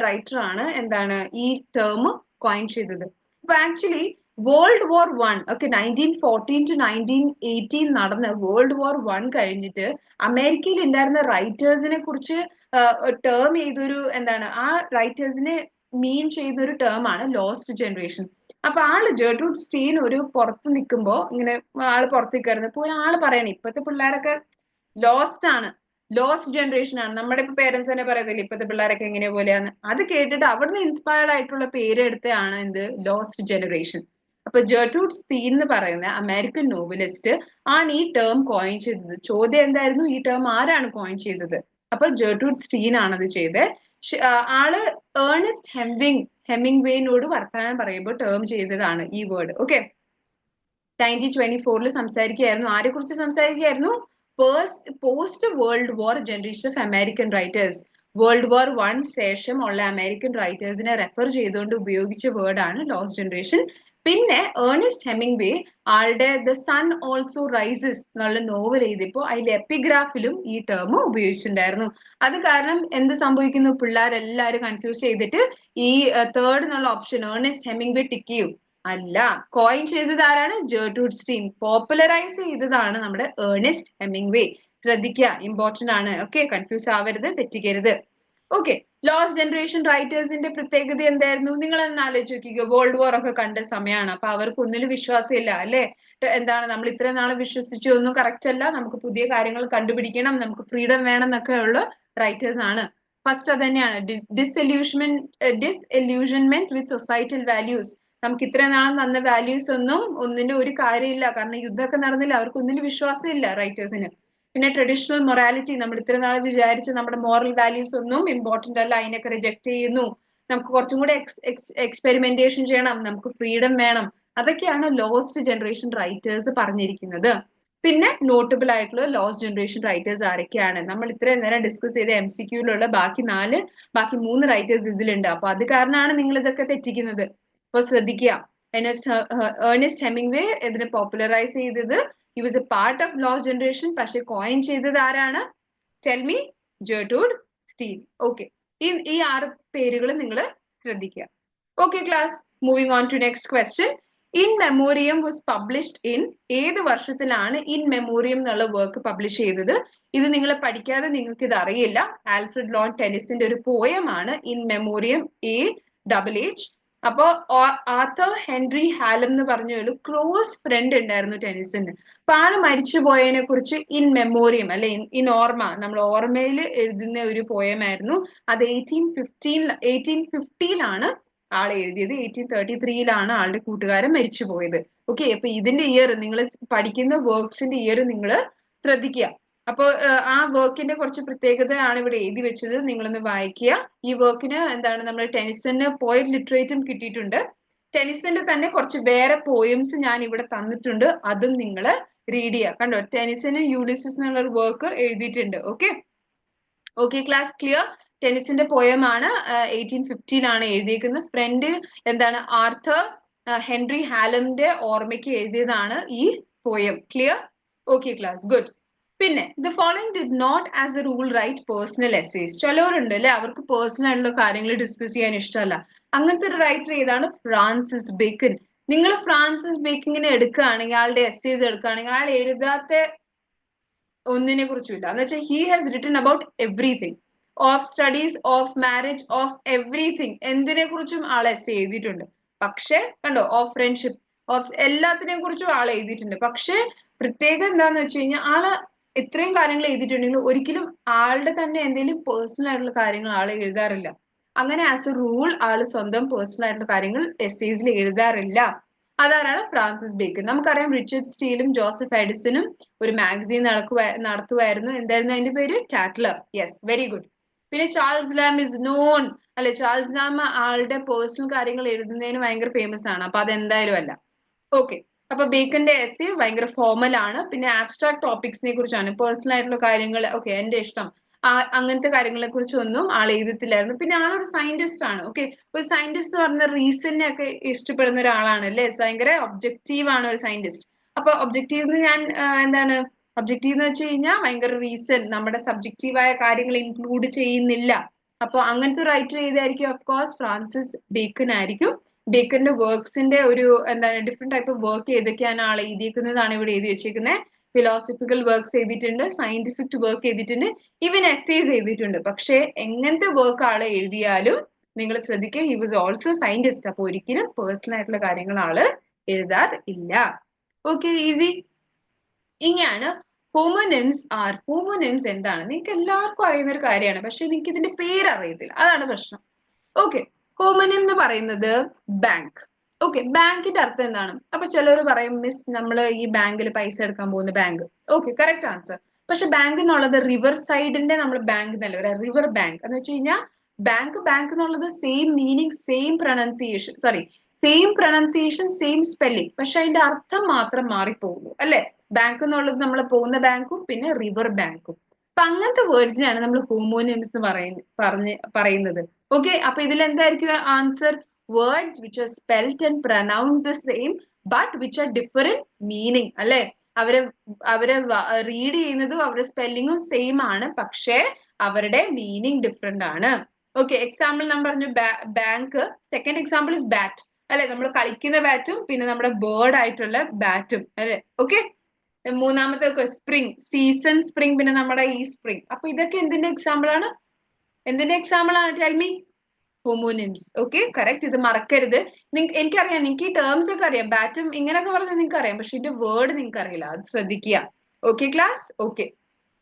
റൈറ്റർ ആണ് എന്താണ് ഈ ടേം കോയിൻ ചെയ്തത്. അപ്പൊ actually world war 1, okay, 1914 to 1918 നടന്ന വേൾഡ് വാർ 1 കഴിഞ്ഞിട്ട് അമേരിക്കയിൽ ഉണ്ടായിരുന്ന റൈറ്റേഴ്സിനെ കുറിച്ച് ടേം ചെയ്തൊരു എന്താണ് ആ റൈറ്റേഴ്സിനെ മീൻ ചെയ്യുന്ന ഒരു ടേം ആണ് ലോസ്റ്റ് ജനറേഷൻ. അപ്പൊ ജെർട്രൂഡ് സ്റ്റീൻ ഒരു പുറത്ത് നിൽക്കുമ്പോ ഇങ്ങനെ പുറത്ത് നിൽക്കായിരുന്നു. അപ്പൊ ഒരാള് പറയണേ ഇപ്പത്തെ പിള്ളേരൊക്കെ ലോസ്റ്റ് ആണ്, ലോസ്റ്റ് ജനറേഷൻ ആണ്. നമ്മുടെ ഇപ്പൊ പേരൻസ് തന്നെ പറയത്തില്ല ഇപ്പത്തെ പിള്ളേരൊക്കെ എങ്ങനെ പോലെയാണ്. അത് കേട്ടിട്ട് അവിടുന്ന് ഇൻസ്പയർഡ് ആയിട്ടുള്ള പേരെടുത്താണ് എന്ത് ലോസ്റ്റ് ജനറേഷൻ. അപ്പൊ ജെർട്രൂഡ് സ്റ്റീൻ എന്ന് പറയുന്ന അമേരിക്കൻ നോവലിസ്റ്റ് ആണ് ഈ ടേം കോയിൻ ചെയ്തത്. ചോദ്യം എന്തായിരുന്നു, ഈ ടേം ആരാണ് കോയിൻ ചെയ്തത്? അപ്പൊ ജെർട്രൂഡ് സ്റ്റീൻ ആണത് ചെയ്തത്. ആള് ഏർണസ്റ്റ് ഹെമിംഗ്വേനോട് വർത്തമാനം പറയുമ്പോൾ ടേം ചെയ്തതാണ് ഈ വേർഡ്. ഓക്കെ, 1924 സംസാരിക്കുകയായിരുന്നു. ആരെ കുറിച്ച് സംസാരിക്കുകയായിരുന്നു? Post world war generation of American writers. World war 1 ശേഷം ഉള്ള അമേരിക്കൻ റൈറ്റേഴ്സിനെ റെഫർ ചെയ്തുകൊണ്ട് ഉപയോഗിച്ച വേർഡ് ആണ് ലോസ്റ്റ് ജനറേഷൻ. പിന്നെ ഏർണസ്റ്റ് ഹെമിംഗ്വേ ആളുടെ ദ സൺ ഓൾസോ റൈസസ് എന്നുള്ള നോവൽ എഴുതിയപ്പോൾ അതിൽ എപ്പിഗ്രാഫിലും ഈ ടേം ഉപയോഗിച്ചിട്ടുണ്ടായിരുന്നു. അത് കാരണം എന്ത് സംഭവിക്കുന്നു, പിള്ളേരെല്ലാരും കൺഫ്യൂസ് ചെയ്തിട്ട് ഈ തേർഡ് എന്നുള്ള ഓപ്ഷൻ ഏർണസ്റ്റ് ഹെമിംഗ്വേ ടിക്ക് ചെയ്യും. അല്ല, കോയിൻ ചെയ്തത് ആരാണ്? Gertrude stein. പോപ്പുലറൈസ് ചെയ്തതാണ് നമ്മുടെ ഏർണസ്റ്റ് ഹെമിംഗ്വേ. ശ്രദ്ധിക്കുക, ഇമ്പോർട്ടന്റ് ആണ്. ഓക്കെ, കൺഫ്യൂസ് ആവരുത്, തെറ്റിക്കരുത്. ഓക്കെ, ലോസ്റ്റ് ജനറേഷൻ റൈറ്റേഴ്സിന്റെ പ്രത്യേകത എന്തായിരുന്നു? നിങ്ങൾ ഒന്ന് ആലോചിച്ച് നോക്കിക്കോ. വേൾഡ് വാർ ഒക്കെ കണ്ട സമയമാണ്. അപ്പൊ അവർക്ക് ഒന്നിലും വിശ്വാസമില്ല അല്ലെ? എന്താണ് നമ്മൾ ഇത്ര നാളെ വിശ്വസിച്ചു ഒന്നും കറക്റ്റ് അല്ല, നമുക്ക് പുതിയ കാര്യങ്ങൾ കണ്ടുപിടിക്കണം, നമുക്ക് ഫ്രീഡം വേണം എന്നൊക്കെ ഉള്ള റൈറ്റേഴ്സ് ആണ്. ഫസ്റ്റ് അത് തന്നെയാണ് ഡിസ്ഇല്യൂഷൻമെന്റ് വിത്ത് സൊസൈറ്റൽ വാല്യൂസ്. നമുക്ക് ഇത്ര നാൾ തന്ന വാല്യൂസ് ഒന്നിനും ഒരു കാര്യമില്ല. കാരണം യുദ്ധമൊക്കെ നടന്നില്ല, അവർക്ക് ഒന്നിലും വിശ്വാസമില്ല റൈറ്റേഴ്സിന്. പിന്നെ ട്രഡീഷണൽ മൊറാലിറ്റി, നമ്മൾ ഇത്ര നാൾ വിചാരിച്ച് നമ്മുടെ മോറൽ വാല്യൂസ് ഒന്നും ഇമ്പോർട്ടന്റ് അല്ല, അതിനൊക്കെ റിജക്ട് ചെയ്യുന്നു. നമുക്ക് കുറച്ചും കൂടെ എക്സ്പെരിമെന്റേഷൻ ചെയ്യണം, നമുക്ക് ഫ്രീഡം വേണം. അതൊക്കെയാണ് ലോസ്റ്റ് ജനറേഷൻ റൈറ്റേഴ്സ് പറഞ്ഞിരിക്കുന്നത്. പിന്നെ നോട്ടബിൾ ആയിട്ടുള്ള ലോസ്റ്റ് ജനറേഷൻ റൈറ്റേഴ്സ് ആരൊക്കെയാണ്? നമ്മൾ ഇത്രയും നേരം ഡിസ്കസ് ചെയ്ത MCQയിലുള്ള ബാക്കി 3 റൈറ്റേഴ്സ് ഇതിലുണ്ട്. അപ്പൊ അത് കാരണമാണ് നിങ്ങൾ ഇതൊക്കെ തെറ്റിക്കുന്നത്. അപ്പൊ ശ്രദ്ധിക്കുക, ഏർണസ്റ്റ് ഹെമിംഗ്വേ ഇതിനെ പോപ്പുലറൈസ് ചെയ്തത്. He was a part of lost generation. പക്ഷെ കോയിൻ ചെയ്തത് ആരാണ്? Tell me. Gertrude Stein. Okay, ഈ 6 പേരുകൾ നിങ്ങൾ ശ്രദ്ധിക്കുക. Okay class, moving on to next question. In Memoriam was published in, ഏത് വർഷത്തിലാണ് ഇൻ മെമ്മോറിയം എന്നുള്ള വർക്ക് പബ്ലിഷ് ചെയ്തത്? ഇത് നിങ്ങൾ പഠിക്കാതെ നിങ്ങൾക്ക് ഇത് അറിയില്ല. ആൽഫ്രഡ് ലോൺ ടെനിസിന്റെ ഒരു പോയമാണ് ഇൻ മെമ്മോറിയം AHH. അപ്പോ ആർതർ ഹെൻറി ഹാലം എന്ന് പറഞ്ഞ ഒരു ക്ലോസ് ഫ്രണ്ട് ഉണ്ടായിരുന്നു ടെനിസിന്. അപ്പൊ ആള് മരിച്ചു പോയതിനെ കുറിച്ച് ഇൻ മെമ്മോറിയം അല്ലെ ഇൻ ഓർമ്മ, നമ്മൾ ഓർമ്മയിൽ എഴുതുന്ന ഒരു പോയമായിരുന്നു. അത് 1850ലാണ് ആൾ എഴുതിയത്. 1833ലാണ് ആളുടെ കൂട്ടുകാരൻ മരിച്ചു പോയത്. ഓക്കെ, അപ്പൊ ഇതിന്റെ ഇയർ നിങ്ങൾ പഠിക്കുന്ന വർക്ക്സിന്റെ ഇയർ നിങ്ങൾ ശ്രദ്ധിക്കുക. അപ്പൊ ആ വർക്കിന്റെ കുറച്ച് പ്രത്യേകതയാണ് ഇവിടെ എഴുതി വെച്ചത്, നിങ്ങളൊന്ന് വായിക്കുക. ഈ വർക്കിന് എന്താണ് നമ്മൾ ടെനിസന് പോയറ്റ് ലിറ്ററേറ്റും കിട്ടിയിട്ടുണ്ട്. ടെനിസന്റെ തന്നെ കുറച്ച് വേറെ പോയംസ് ഞാൻ ഇവിടെ തന്നിട്ടുണ്ട്, അതും നിങ്ങൾ റീഡ് ചെയ്യുക. കണ്ടോ, ടെനിസനും യൂലിസിസ് എന്നുള്ള ഒരു വർക്ക് എഴുതിയിട്ടുണ്ട്. Okay okay class, clear? ടെനിസിന്റെ പോയമാണ് 1850ലാണ് എഴുതിയിരിക്കുന്നത്. ഫ്രണ്ട് എന്താണ് ആർതർ ഹെൻറി ഹാലമിന്റെ ഓർമ്മയ്ക്ക് എഴുതിയതാണ് ഈ poem. Clear? Okay class, good. പിന്നെ the following did not as a rule write personal essays. ചിലവരുണ്ട് അല്ലെ, അവർക്ക് പേഴ്സണൽ ആയിട്ടുള്ള കാര്യങ്ങൾ ഡിസ്കസ് ചെയ്യാൻ ഇഷ്ടമല്ല. അങ്ങനത്തെ ഒരു റൈറ്റർ ഏതാണ്? Francis bacon. നിങ്ങൾ ഫ്രാൻസിസ് ബേക്കണിനെ എടുക്കുകയാണെങ്കിൽ, ആളുടെ എസ്സേസ് എടുക്കുകയാണെങ്കിൽ, ആൾ എഴുതാത്ത ഒന്നിനെ കുറിച്ചുമില്ല. എന്ന് വെച്ചാൽ he has written about everything, of studies, of marriage, of everything. എന്തിനെ കുറിച്ചും ആൾ എസ്സേ എഴുതിയിട്ടുണ്ട്. പക്ഷെ കണ്ടോ, ഓഫ് ഫ്രണ്ട്ഷിപ്പ്, ഓഫ് എല്ലാത്തിനെ കുറിച്ചും ആൾ എഴുതിയിട്ടുണ്ട്. പക്ഷെ പ്രത്യേകം എന്താന്ന് വെച്ച് കഴിഞ്ഞാൽ ആള് ഇത്രയും കാര്യങ്ങൾ എഴുതിയിട്ടുണ്ടെങ്കിൽ ഒരിക്കലും ആളുടെ തന്നെ എന്തെങ്കിലും പേഴ്സണൽ ആയിട്ടുള്ള കാര്യങ്ങൾ ആൾ എഴുതാറില്ല. അങ്ങനെ ആസ് എ റൂൾ ആള് സ്വന്തം പേഴ്സണൽ ആയിട്ടുള്ള കാര്യങ്ങൾ എസ്സേസിൽ എഴുതാറില്ല. അതാരാണ്? Francis bacon. നമുക്കറിയാം റിച്ചർഡ് സ്റ്റീലും ജോസഫ് എഡിസണും ഒരു മാഗസീൻ നടത്തുമായിരുന്നു. എന്തായിരുന്നു അതിന്റെ പേര്? ടാറ്റ്ലർ. Yes, very good. പിന്നെ ചാൾസ് ലാം ഇസ് നോൺ അല്ലെ? ചാൾസ് ഡാം ആളുടെ പേഴ്സണൽ കാര്യങ്ങൾ എഴുതുന്നതിന് ഭയങ്കര ഫേമസ് ആണ്. അപ്പൊ അതെന്തായാലും അല്ല. ഓക്കെ, അപ്പൊ ബേക്കന്റെ എസ്സേ ഭയങ്കര ഫോർമൽ ആണ്. പിന്നെ ആബ്സ്ട്രാക്ട് ടോപ്പിക്സിനെ കുറിച്ചാണ്, പേഴ്സണൽ ആയിട്ടുള്ള കാര്യങ്ങൾ, ഓക്കെ, എന്റെ ഇഷ്ടം, അങ്ങനത്തെ കാര്യങ്ങളെ കുറിച്ചൊന്നും ആൾ എഴുതത്തില്ലായിരുന്നു. പിന്നെ ആളൊരു സയന്റിസ്റ്റ് ആണ്. ഓക്കെ, ഒരു സയന്റിസ്റ്റ് എന്ന് പറഞ്ഞ റീസണിനെ ഒക്കെ ഇഷ്ടപ്പെടുന്ന ഒരാളാണ് അല്ലെ? ഭയങ്കര ഒബ്ജക്റ്റീവ് ആണ് ഒരു സയന്റിസ്റ്റ്. അപ്പൊ ഒബ്ജക്റ്റീവ് എന്ന് ഞാൻ എന്താണ് ഒബ്ജക്റ്റീവ് എന്ന് വെച്ച് കഴിഞ്ഞാൽ ഭയങ്കര റീസൺ, നമ്മുടെ സബ്ജക്റ്റീവായ കാര്യങ്ങൾ ഇൻക്ലൂഡ് ചെയ്യുന്നില്ല. അപ്പൊ അങ്ങനത്തെ റൈറ്റർ ഏതായിരിക്കും? ഓഫ് കോഴ്സ് ഫ്രാൻസിസ് ബേക്കൺ ആയിരിക്കും. ബേക്കന്റെ വർക്ക്സിന്റെ ഒരു എന്താണ് ഡിഫറെന്റ് ടൈപ്പ് ഓഫ് വർക്ക് ഏതൊക്കെയാണ് ആൾ എഴുതിയിരിക്കുന്നതാണ് ഇവിടെ എഴുതി വെച്ചേക്കുന്നത്. ഫിലോസഫിക്കൽ വർക്ക്സ് ചെയ്തിട്ടുണ്ട്, സയന്റിഫിക് വർക്ക് ചെയ്തിട്ടുണ്ട്, ഈവൻ എസ്സേസ് എഴുതിയിട്ടുണ്ട്. പക്ഷെ എങ്ങനത്തെ വർക്ക് ആള് എഴുതിയാലും നിങ്ങൾ ശ്രദ്ധിക്കുക, ഹി വാസ് ഓൾസോ സയന്റിസ്റ്റ്. അപ്പൊ ഒരിക്കലും പേഴ്സണൽ ആയിട്ടുള്ള കാര്യങ്ങൾ ആള് എഴുതാറില്ല. Okay, easy. ഇങ്ങനെയാണ് ഹോമോനിംസ് ആർ. ഹോമോനിംസ് എന്താണ്? നിങ്ങൾക്ക് എല്ലാവർക്കും അറിയുന്ന ഒരു കാര്യമാണ്, പക്ഷെ നിങ്ങൾക്ക് ഇതിന്റെ പേര് അറിയത്തില്ല, അതാണ് പ്രശ്നം. ഓക്കെ, ഹോമോനിം എന്ന് പറയുന്നത് ബാങ്ക്. ഓക്കെ, ബാങ്കിന്റെ അർത്ഥം എന്താണ്? അപ്പൊ ചിലർ പറയും, മിസ് നമ്മൾ ഈ ബാങ്കിൽ പൈസ എടുക്കാൻ പോകുന്ന ബാങ്ക്. Okay, correct answer. പക്ഷെ ബാങ്ക് എന്നുള്ളത് റിവർ സൈഡിന്റെ നമ്മൾ ബാങ്ക് എന്നല്ല പറയാം, റിവർ ബാങ്ക് എന്ന് വെച്ച് കഴിഞ്ഞാൽ ബാങ്ക് എന്നുള്ളത് same meaning, same pronunciation, sorry, same pronunciation, same spelling, പക്ഷെ അതിന്റെ അർത്ഥം മാത്രം മാറിപ്പോകുന്നു അല്ലെ? ബാങ്ക് എന്നുള്ളത് നമ്മൾ പോകുന്ന ബാങ്കും പിന്നെ റിവർ ബാങ്കും. അപ്പൊ അങ്ങനത്തെ വേർഡ്സിനാണ് നമ്മൾ ഹോമോനിംസ് എന്ന് പറയുന്നത്. ഓക്കെ, അപ്പൊ ഇതിൽ എന്തായിരിക്കും answer? Words which are spelled and pronounced same but which are different meaning അല്ലെ? അവരെ റീഡ് ചെയ്യുന്നതും അവരുടെ സ്പെല്ലിങ്ങും സെയിം ആണ്, പക്ഷേ അവരുടെ മീനിങ് ഡിഫറെന്റ് ആണ്. ഓക്കെ, എക്സാമ്പിൾ ഞാൻ പറഞ്ഞു bank. Second example is bat അല്ലെ? നമ്മൾ കളിക്കുന്ന ബാറ്റും പിന്നെ നമ്മുടെ ബേർഡ് ആയിട്ടുള്ള ബാറ്റും അല്ലെ? ഓക്കെ, മൂന്നാമത്തെ സ്പ്രിംഗ്, സീസൺ സ്പ്രിംഗ്, പിന്നെ നമ്മുടെ ഈ സ്പ്രിംഗ്. അപ്പൊ ഇതൊക്കെ എന്തിന്റെ എക്സാമ്പിൾ ആണ്? എന്തിന്റെ എക്സാമ്പിൾ ആണ്? Tell me. Homonyms. Okay, correct. ഇത് മറക്കരുത്. എനിക്കറിയാം, നിങ്ങൾക്ക് ഈ ടേംസ് ഒക്കെ അറിയാം, ബാറ്റും ഇങ്ങനെയൊക്കെ പറഞ്ഞാൽ നിങ്ങൾക്ക് അറിയാം, പക്ഷെ ഇതിന്റെ വേർഡ് നിങ്ങൾക്ക് അറിയില്ല, അത് ശ്രദ്ധിക്കുക. Okay class? Okay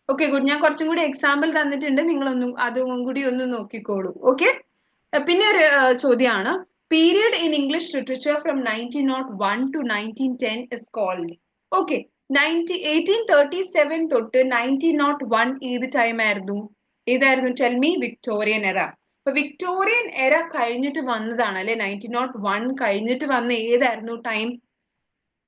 okay, good. ഞാൻ കുറച്ചും കൂടി എക്സാമ്പിൾ തന്നിട്ടുണ്ട്, നിങ്ങളൊന്നും അതും കൂടി ഒന്ന് നോക്കിക്കോളൂ. ഓക്കെ, പിന്നെ ഒരു ചോദ്യമാണ്, period in English literature from 1901 to 1910 is called. Okay, 1837 തൊട്ട് 1901 ഏത് ടൈം ആയിരുന്നു? ഏതായിരുന്നു? Tell me. വിക്ടോറിയൻ എറ. അപ്പൊ വിക്ടോറിയൻ എറ കഴിഞ്ഞിട്ട് വന്നതാണ് അല്ലെ? 1901 കഴിഞ്ഞിട്ട് വന്ന ഏതായിരുന്നു time?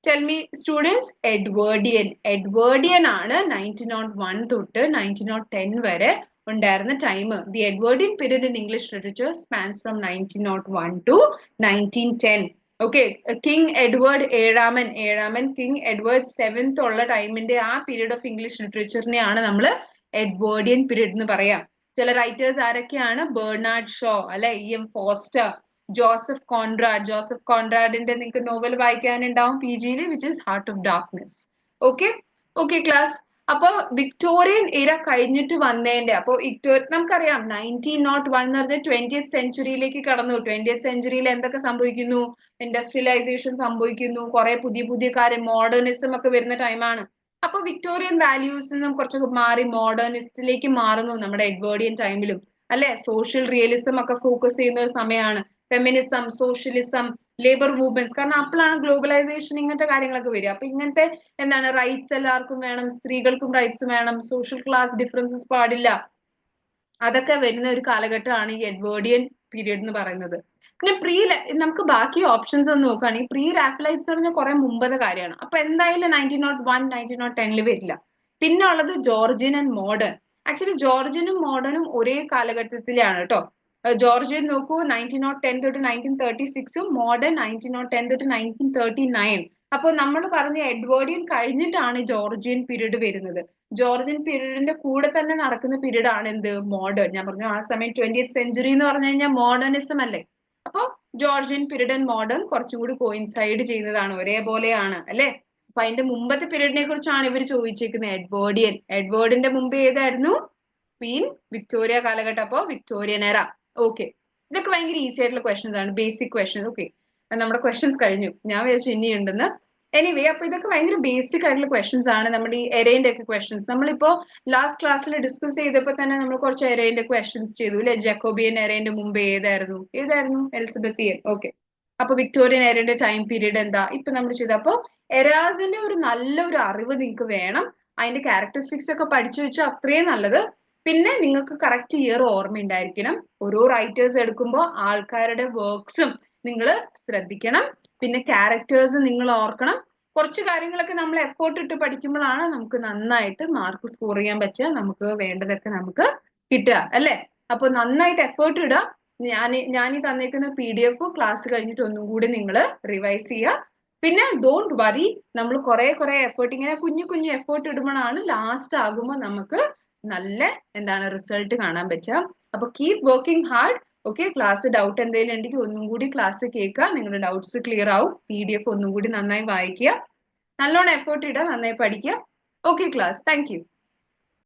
Tell me students. Edwardian ആണ് 1901 തൊട്ട് 1910 വരെ ഉണ്ടായിരുന്ന time. The Edwardian period in English literature spans from 1901 to 1910. Okay, king Edward ഏഴാമൻ കിങ് എഡ്വേർഡ് സെവൻത് ഉള്ള ടൈമിന്റെ ആ പീരീഡ് ഓഫ് ഇംഗ്ലീഷ് ലിറ്ററേച്ചറിനെയാണ് നമ്മൾ എഡ്വേർഡിയൻ പീരീഡ് എന്ന് പറയാം. ചില റൈറ്റേഴ്സ് ആരൊക്കെയാണ്? ബെർണാഡ് ഷോ അല്ലെ, E.M. ഫോസ്റ്റർ, ജോസഫ് കോൺറാഡിന്റെ നിങ്ങൾക്ക് നോവൽ വായിക്കാനുണ്ടാവും പി ജിയിൽ, which is heart of darkness. Okay okay class. അപ്പൊ വിക്ടോറിയൻ ഇര കഴിഞ്ഞിട്ട് വന്നതിന്റെ, അപ്പൊ നമുക്കറിയാം 1901 എന്ന് പറഞ്ഞാൽ 20th സെഞ്ചുറിയിലേക്ക് കടന്നു. 20th സെഞ്ചുറിയിൽ എന്തൊക്കെ സംഭവിക്കുന്നു? ഇൻഡസ്ട്രിയലൈസേഷൻ സംഭവിക്കുന്നു, കുറെ പുതിയ പുതിയ കാര്യം, മോഡേണിസം ഒക്കെ വരുന്ന ടൈമാണ്. അപ്പൊ വിക്ടോറിയൻ വാല്യൂസ് നിന്നും കുറച്ചൊക്കെ മാറി മോഡേണിസ്റ്റിലേക്ക് മാറുന്നു നമ്മുടെ എഡ്വേർഡിയൻ ടൈമിലും അല്ലെ? സോഷ്യൽ റിയലിസം ഒക്കെ ഫോക്കസ് ചെയ്യുന്ന ഒരു സമയമാണ്. ഫെമിനിസം, സോഷ്യലിസം, ലേബർ മൂവ്മെന്റ്സ്, കാരണം അപ്പോഴാണ് ഗ്ലോബലൈസേഷൻ ഇങ്ങനത്തെ കാര്യങ്ങളൊക്കെ വരിക. അപ്പൊ ഇങ്ങനത്തെ എന്താണ് റൈറ്റ്സ് എല്ലാവർക്കും വേണം, സ്ത്രീകൾക്കും റൈറ്റ്സ് വേണം, സോഷ്യൽ ക്ലാസ് ഡിഫറൻസസ് പാടില്ല, അതൊക്കെ വരുന്ന ഒരു കാലഘട്ടമാണ് ഈ എഡ്വേർഡിയൻ പീരീഡ് എന്ന് പറയുന്നത്. പിന്നെ നമുക്ക് ബാക്കി ഓപ്ഷൻസ് ഒന്ന് നോക്കുകയാണെങ്കിൽ പ്രീ റാഫലൈറ്റ്സ് എന്ന് പറഞ്ഞാൽ കുറെ മുമ്പത്തെ കാര്യമാണ്. അപ്പൊ എന്തായാലും 1901 1910 വരില്ല. പിന്നെ ഉള്ളത് ജോർജിയൻ ആൻഡ് മോഡേൺ. ആക്ച്വലി ജോർജിയനും മോഡേണും ഒരേ കാലഘട്ടത്തിലാണ് കേട്ടോ. ജോർജിയൻ നോക്കൂ 1910 തൊട്ട് 1936ഉം മോഡേൺ 1910 തൊട്ട് 1939. അപ്പൊ നമ്മൾ പറഞ്ഞ എഡ്വേർഡിയൻ കഴിഞ്ഞിട്ടാണ് ജോർജിയൻ പീരീഡ് വരുന്നത്. ജോർജിയൻ പീരീഡിന്റെ കൂടെ തന്നെ നടക്കുന്ന പീരീഡ് ആണ് എന്ത്? മോഡേൺ. ഞാൻ പറഞ്ഞു ആ സമയം 20th സെഞ്ചുറി എന്ന് പറഞ്ഞു കഴിഞ്ഞാൽ മോഡേണിസം അല്ലേ? അപ്പൊ ജോർജിയൻ പീരീഡ് ആൻഡ് മോഡേൺ കുറച്ചും കൂടി കോയിൻസൈഡ് ചെയ്യുന്നതാണ്, ഒരേപോലെയാണ് അല്ലെ? അപ്പൊ അതിന്റെ മുമ്പത്തെ പീരീഡിനെ കുറിച്ചാണ് ഇവർ ചോദിച്ചിരിക്കുന്നത്, എഡ്വേർഡിന്റെ മുമ്പ് ഏതായിരുന്നു? ക്വീൻ വിക്ടോറിയ കാലഘട്ടം, അപ്പോ വിക്ടോറിയൻ എറ. ഓക്കെ, ഇതൊക്കെ ഭയങ്കര ഈസി ആയിട്ടുള്ള ക്വസ്റ്റ്യൻസ് ആണ്, ബേസിക് ക്വസ്റ്റ്യൻസ്. ഓക്കെ, നമ്മുടെ ക്വസ്റ്റ്യൻസ് കഴിഞ്ഞു, ഞാൻ വിചാരിച്ചു ഇനിയുണ്ടെന്ന്. എനിവേ, അപ്പൊ ഇതൊക്കെ ഭയങ്കര ബേസിക് ആയിട്ടുള്ള ക്വസ്റ്റ്യൻസ് ആണ്, നമ്മുടെ ഈ എറേന്റെ ഒക്കെ ക്വസ്റ്റ്യൻസ്. നമ്മളിപ്പോ ലാസ്റ്റ് ക്ലാസ്സിൽ ഡിസ്കസ് ചെയ്തപ്പോ തന്നെ നമ്മൾ കുറച്ച് എറേന്റെ ക്വസ്റ്റ്യൻസ് ചെയ്തു അല്ലെ? ജക്കോബിയൻ എറേന്റെ മുമ്പ് ഏതായിരുന്നു? എലിസബത്തിയൻ. ഓക്കെ, അപ്പൊ വിക്ടോറിയൻ എറേന്റെ ടൈം പീരീഡ് എന്താ? ഇപ്പൊ നമ്മൾ ചെയ്ത. അപ്പൊ എറാസിന്റെ ഒരു നല്ലൊരു അറിവ് നിങ്ങൾക്ക് വേണം, അതിന്റെ ക്യാരക്ടറിസ്റ്റിക്സ് ഒക്കെ പഠിച്ചു വെച്ചാൽ അത്രയും നല്ലത്. പിന്നെ നിങ്ങൾക്ക് കറക്റ്റ് ഇയർ ഓർമ്മയുണ്ടായിരിക്കണം. ഓരോ റൈറ്റേഴ്സ് എടുക്കുമ്പോൾ ആൾക്കാരുടെ വർക്ക്സും നിങ്ങൾ ശ്രദ്ധിക്കണം. പിന്നെ ക്യാരക്ടേഴ്സ് നിങ്ങൾ ഓർക്കണം. കുറച്ച് കാര്യങ്ങളൊക്കെ നമ്മൾ എഫേർട്ട് ഇട്ട് പഠിക്കുമ്പോഴാണ് നമുക്ക് നന്നായിട്ട് മാർക്ക് സ്കോർ ചെയ്യാൻ പറ്റുക, നമുക്ക് വേണ്ടതൊക്കെ നമുക്ക് കിട്ടുക അല്ലേ. അപ്പൊ നന്നായിട്ട് എഫേർട്ട് ഇടുക. ഞാൻ ഈ തന്നേക്കുന്ന PDF ക്ലാസ് കഴിഞ്ഞിട്ട് ഒന്നും കൂടി നിങ്ങൾ റിവൈസ് ചെയ്യുക. പിന്നെ ഡോണ്ട് വറി, നമ്മൾ കുറെ എഫേർട്ട്, ഇങ്ങനെ കുഞ്ഞു കുഞ്ഞു എഫേർട്ട് ഇടുമ്പോഴാണ് ലാസ്റ്റ് ആകുമ്പോൾ നമുക്ക് നല്ല എന്താണ് റിസൾട്ട് കാണാൻ പറ്റുക. അപ്പൊ keep working hard. Okay, class doubt എന്തെങ്കിലും ഉണ്ടെങ്കിൽ ഒന്നും കൂടി ക്ലാസ് കേൾക്കുക, നിങ്ങളുടെ ഡൗട്ട്സ് ക്ലിയർ ആവും. PDF ഒന്നും കൂടി നന്നായി വായിക്കുക, നല്ലോണം എഫേർട്ട് ഇടുക, നന്നായി പഠിക്കുക. Okay class, thank you.